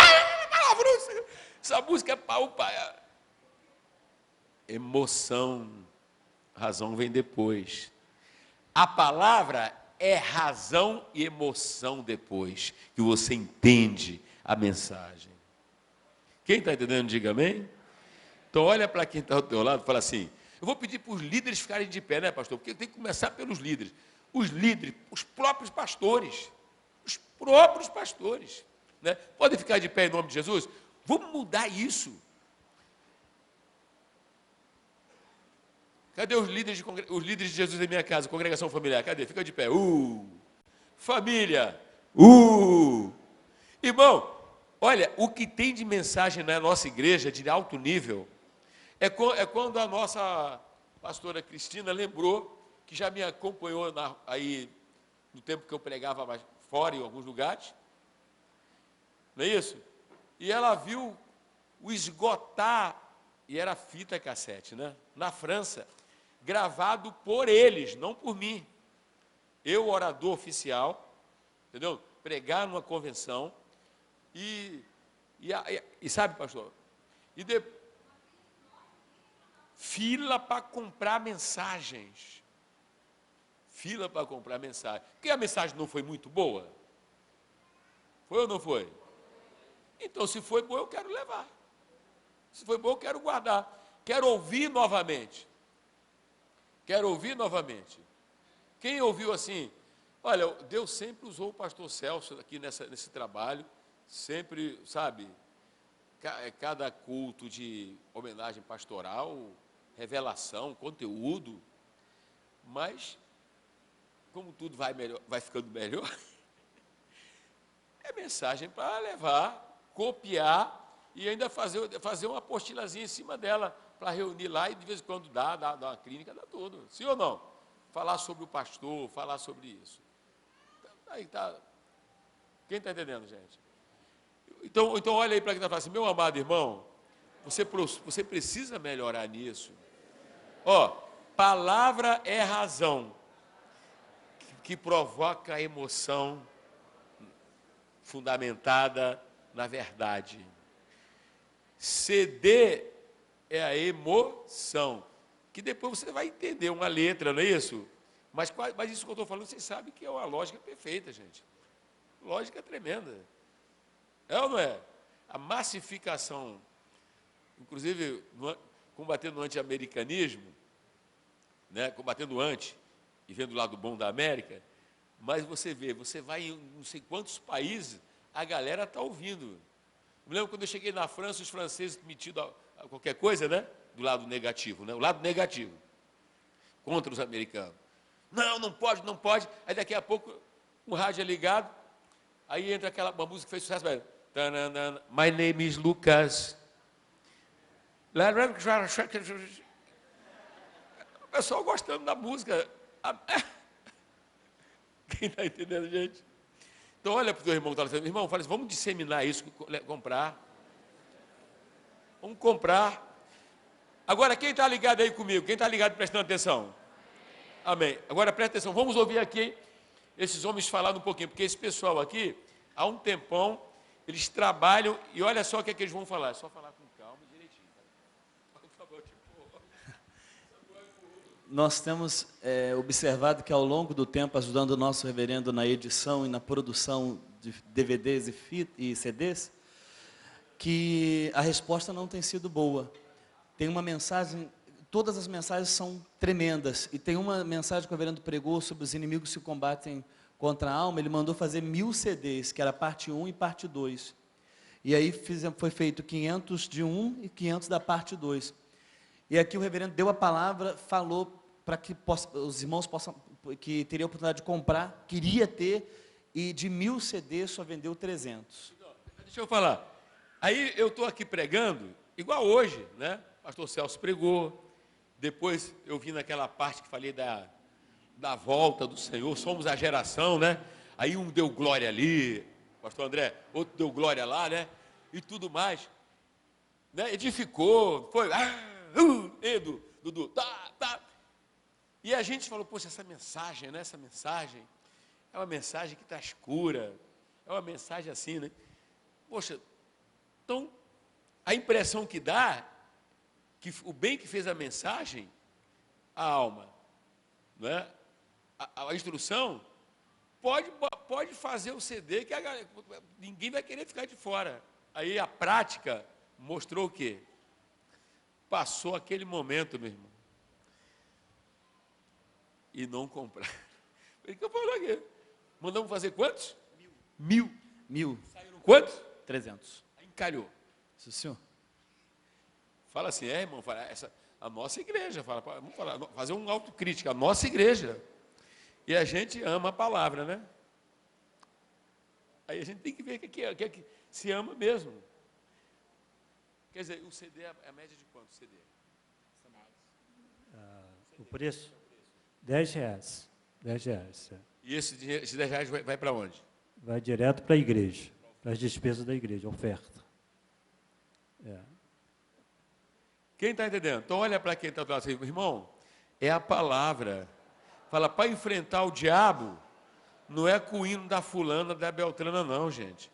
Essa música é palpa. Emoção. Razão vem depois. A palavra é razão e emoção depois, que você entende a mensagem. Quem está entendendo, diga amém. Então, olha para quem está ao teu lado e fala assim, eu vou pedir para os líderes ficarem de pé, né, pastor? Porque tem que começar pelos líderes. Os líderes, os próprios pastores. Os próprios pastores. Né? Podem ficar de pé em nome de Jesus? Vamos mudar isso. Cadê os líderes de Jesus em minha casa, congregação familiar? Cadê? Fica de pé. Família. Irmão, olha, o que tem de mensagem na nossa igreja de alto nível é quando a nossa pastora Cristina lembrou que já me acompanhou aí no tempo que eu pregava mais fora em alguns lugares. Não é isso? E ela viu o esgotar, e era fita cassete, né? Na França, gravado por eles, não por mim. Eu, orador oficial, entendeu? Pregar numa convenção, e sabe, pastor? Fila para comprar mensagens. Fila para comprar mensagem. Porque a mensagem não foi muito boa? Foi ou não foi? Então, se foi boa, eu quero levar. Se foi boa, eu quero guardar. Quero ouvir novamente. Quero ouvir novamente. Quem ouviu assim? Olha, Deus sempre usou o pastor Celso aqui nesse trabalho. Sempre, sabe, cada culto de homenagem pastoral, revelação, conteúdo. Mas, como tudo vai ficando melhor, é mensagem para levar, copiar e ainda fazer uma apostilazinha em cima dela para reunir lá e de vez em quando dá uma clínica, dá tudo. Sim ou não? Falar sobre o pastor, falar sobre isso. Aí tá. Quem está entendendo, gente? Então olha aí para quem está falando assim, meu amado irmão, você precisa melhorar nisso. Ó, palavra é razão que provoca a emoção fundamentada na verdade. CD é a emoção, que depois você vai entender uma letra, não é isso? Mas isso que eu estou falando, vocês sabem que é uma lógica perfeita, gente. Lógica tremenda. É ou não é? A massificação, inclusive combatendo o anti-americanismo, né? Combatendo o anti, e vendo o lado bom da América, mas você vê, você vai em não sei quantos países, a galera está ouvindo. Eu me lembro quando eu cheguei na França, os franceses metidos a qualquer coisa, né? Do lado negativo, né? O lado negativo, contra os americanos. Não, não pode, não pode. Aí daqui a pouco, o rádio é ligado, aí entra uma música que fez sucesso, velho. My name is Lucas. O pessoal gostando da música. Quem está entendendo, gente? Então, olha para o teu irmão que está dizendo, irmão, fala assim, vamos disseminar isso, comprar. Vamos comprar. Agora, quem está ligado aí comigo? Quem está ligado prestando atenção? Amém. Agora, presta atenção, vamos ouvir aqui esses homens falando um pouquinho, porque esse pessoal aqui, há um tempão, eles trabalham, e olha só o que é que eles vão falar. É só falar com calma e direitinho. Nós temos observado que ao longo do tempo, ajudando o nosso reverendo na edição e na produção de DVDs e CDs, que a resposta não tem sido boa. Tem uma mensagem, todas as mensagens são tremendas, e tem uma mensagem que o reverendo pregou sobre os inimigos que combatem contra a alma. Ele mandou fazer 1000 CDs, que era parte 1 e parte 2. E aí foi feito 500 de 1 e 500 da parte 2. E aqui o reverendo deu a palavra, falou para que os irmãos possam, que teriam a oportunidade de comprar, queria ter, e de 1000 CDs só vendeu 300. Deixa eu falar. Aí eu estou aqui pregando, igual hoje, né? Pastor Celso pregou, depois eu vim naquela parte que falei da volta do Senhor, somos a geração, né? Aí um deu glória ali, pastor André, outro deu glória lá, né? E tudo mais, né? Edificou, foi, Edu, Dudu, tá. E a gente falou, poxa, essa mensagem, né? Essa mensagem é uma mensagem que traz cura, é uma mensagem assim, né? Poxa, então, a impressão que dá, que o bem que fez a mensagem, a alma, não é? A instrução, pode fazer o CD, que ninguém vai querer ficar de fora. Aí a prática mostrou o quê? Passou aquele momento, meu irmão. E não comprar. O que eu falo aqui? Mandamos fazer quantos? 1000. 1000. Saíram quantos? 300. Aí encalhou. Isso, senhor. Fala assim, irmão, a nossa igreja, vamos fazer uma autocrítica, a nossa igreja. E a gente ama a palavra, né? Aí a gente tem que ver o que se ama mesmo. Quer dizer, o CD é a média de quanto CD? O preço? R$10. R$10. E esses R$10 vai para onde? Vai direto para a igreja, para as despesas da igreja, oferta. Quem está entendendo? Então olha para quem está falando assim, irmão, é a palavra. Fala, para enfrentar o diabo, não é com o hino da fulana, da beltrana não, gente.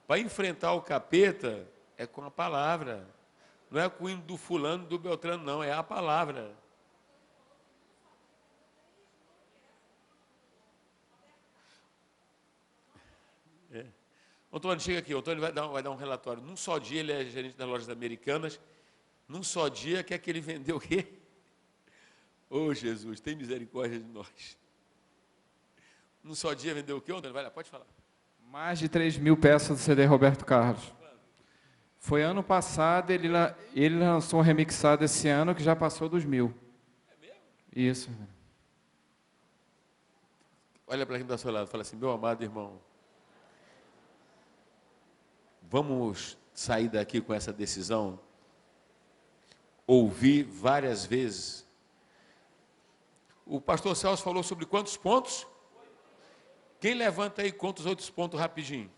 Para enfrentar o capeta, é com a palavra. Não é com o hino do fulano, do beltrano não, é a palavra. O Antônio, chega aqui, o Antônio vai dar um relatório. Num só dia, ele é gerente das lojas americanas, num só dia, quer que ele vendeu o quê? Ô Jesus, tem misericórdia de nós. Num só dia vendeu o quê, Antônio? Vai lá, pode falar. Mais de 3.000 peças do CD Roberto Carlos. Foi ano passado, ele lançou um remixado esse ano que já passou dos 1.000. É mesmo? Isso. Olha para quem está ao seu lado, fala assim, meu amado irmão, vamos sair daqui com essa decisão? Ouvi várias vezes. O pastor Celso falou sobre quantos pontos? Quem levanta aí e conta os outros pontos rapidinho?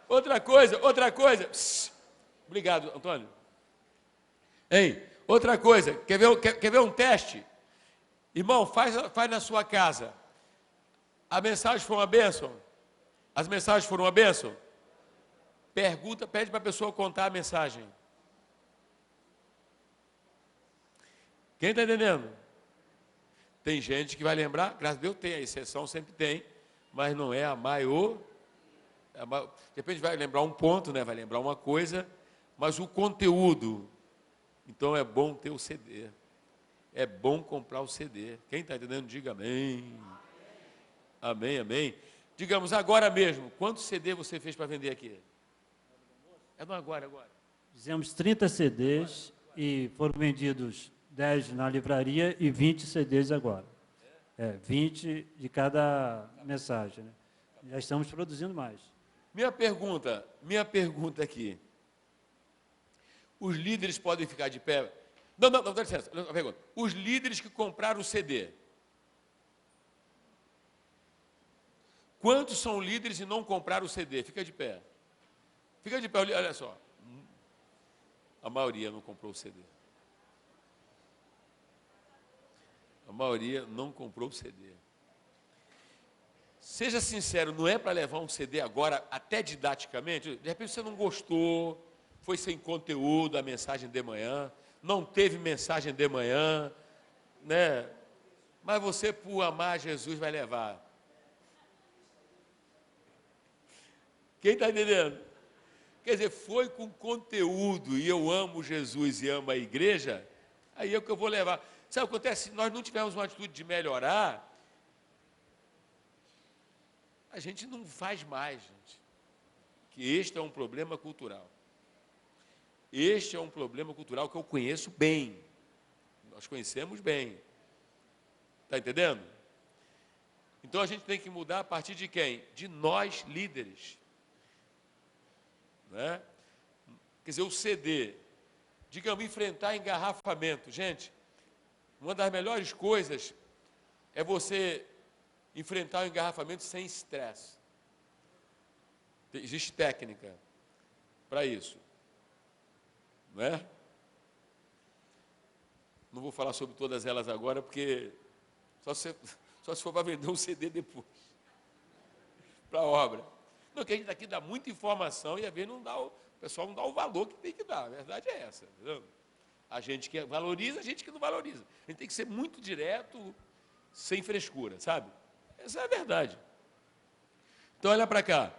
Outra coisa. Psst. Obrigado, Antônio. Ei, outra coisa, quer ver um teste? Irmão, faz na sua casa. A mensagem foi uma bênção? As mensagens foram uma bênção? Pede para a pessoa contar a mensagem. Quem está entendendo? Tem gente que vai lembrar, graças a Deus tem, a exceção sempre tem, mas não é a maior. De repente vai lembrar um ponto, né? Vai lembrar uma coisa, Mas o conteúdo, então é bom ter o CD. É bom comprar o CD. Quem está entendendo, diga amém. Amém, amém. Digamos, agora mesmo, quantos CD você fez para vender aqui? É não agora. Fizemos 30 CDs e foram vendidos 10 na livraria e 20 CDs agora. 20 de cada mensagem, né? Já estamos produzindo mais. Minha pergunta aqui. Os líderes podem ficar de pé? Não, dá licença. Pergunta. Os líderes que compraram o CD. Quantos são líderes e não compraram o CD? Fica de pé. Fica de pé, olha só. A maioria não comprou o CD. A maioria não comprou o CD. Seja sincero, não é para levar um CD agora, até didaticamente, de repente você não gostou, foi sem conteúdo a mensagem de manhã, não teve mensagem de manhã, né? Mas você, por amar Jesus, vai levar. Quem está entendendo? Quer dizer, foi com conteúdo, e eu amo Jesus e amo a igreja, aí é o que eu vou levar. Sabe o que acontece? Se nós não tivermos uma atitude de melhorar, a gente não faz mais, gente. Que este é um problema cultural. Este é um problema cultural que eu conheço bem. Nós conhecemos bem. Está entendendo? Então a gente tem que mudar a partir de quem? De nós, líderes. Né? Quer dizer, o CD, digamos, enfrentar engarrafamento. Gente, uma das melhores coisas é você enfrentar o engarrafamento sem estresse. Existe técnica para isso. Não é? Não vou falar sobre todas elas agora, porque só se for para vender um CD depois. Para a obra. Não, que a gente aqui dá muita informação e às vezes o pessoal não dá o valor que tem que dar. A verdade é essa. Entendeu? A gente que valoriza, a gente que não valoriza. A gente tem que ser muito direto, sem frescura, sabe? Essa é a verdade. Então, olha para cá.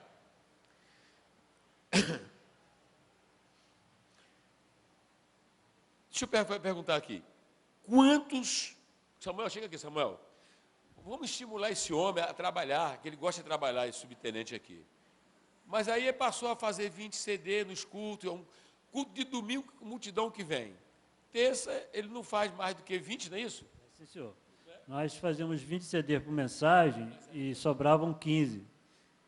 Deixa eu perguntar aqui. Quantos... Samuel, chega aqui, Samuel. Vamos estimular esse homem a trabalhar, que ele gosta de trabalhar, esse subtenente aqui. Mas aí ele passou a fazer 20 CD nos cultos, um culto de domingo, multidão que vem. Terça, ele não faz mais do que 20, não é isso? Sim, senhor. Nós fazíamos 20 CD por mensagem e sobravam 15.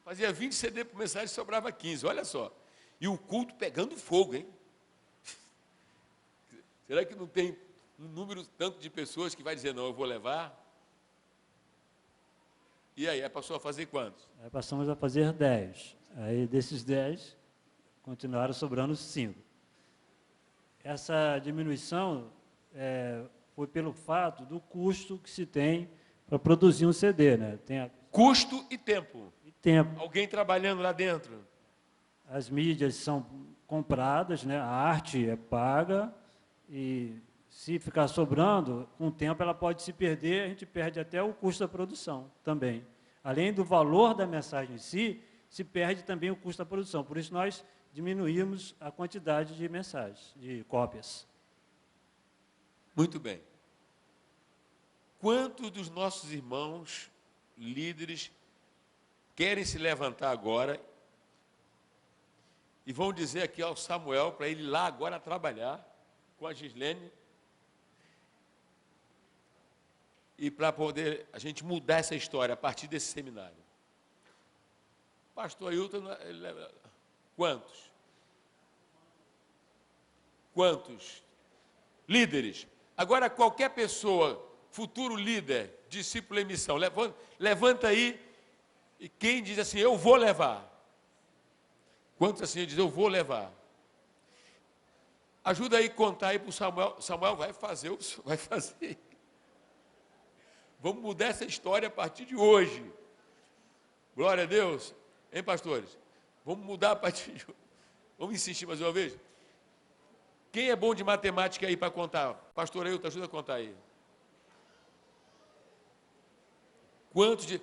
Fazia 20 CD por mensagem e sobrava 15, olha só. E o culto pegando fogo, hein? Será que não tem um número tanto de pessoas que vai dizer, não, eu vou levar? E aí passou a fazer quantos? Aí passamos a fazer 10. Aí desses 10, continuaram sobrando 5. Essa diminuição foi pelo fato do custo que se tem para produzir um CD, né? Tem custo e tempo. Tempo. Alguém trabalhando lá dentro. As mídias são compradas, né? A arte é paga e se ficar sobrando, com o tempo ela pode se perder, a gente perde até o custo da produção também. Além do valor da mensagem em si, se perde também o custo da produção. Por isso nós diminuímos a quantidade de mensagens, de cópias. Muito bem. Quantos dos nossos irmãos, líderes, querem se levantar agora e vão dizer aqui ao Samuel para ele ir lá agora trabalhar com a Gislene e para poder a gente mudar essa história a partir desse seminário? Pastor Ailton, quantos? Quantos? Líderes. Agora, qualquer pessoa, futuro líder, discípulo em missão, levanta aí e quem diz assim, eu vou levar? Quantos assim diz, eu vou levar? Ajuda aí a contar aí para o Samuel. Samuel vai fazer. Vamos mudar essa história a partir de hoje. Glória a Deus. Hein, pastores? Vamos mudar a partir de hoje. Vamos insistir mais uma vez? Quem é bom de matemática aí para contar? Pastor Ailton, ajuda a contar aí. Quantos de...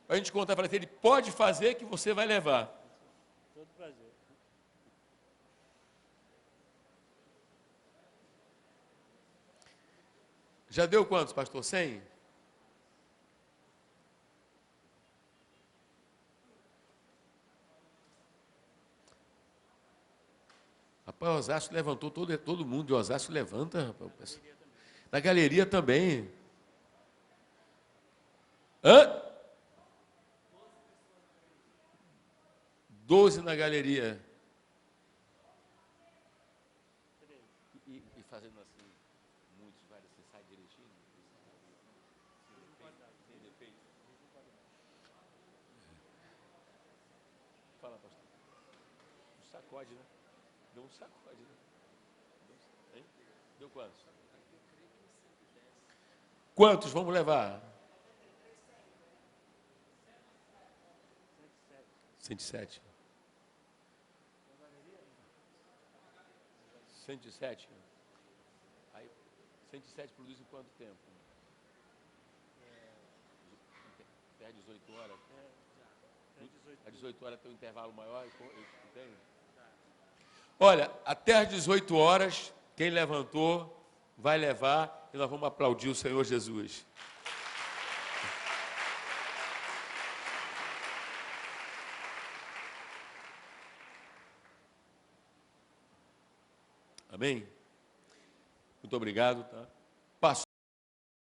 a gente contar para ele pode fazer que você vai levar. Todo prazer. Já deu quantos, pastor? 100? Rapaz, Osasco levantou, todo mundo de Osasco levanta, rapaz. Na galeria também. Hã? 12 na galeria. E fazendo assim, muitos, vários, você sai direitinho? Sem defeito. Fala, pastor. Um sacode, né? Deu um sacode, né? Hein? Deu quantos? Quantos vamos levar? 107. 107. Aí, 107 produz em quanto tempo? Até 18 horas? Às 18 horas tem um intervalo maior, entende? Olha, até às 18 horas, quem levantou vai levar e nós vamos aplaudir o Senhor Jesus. Amém? Muito obrigado, tá?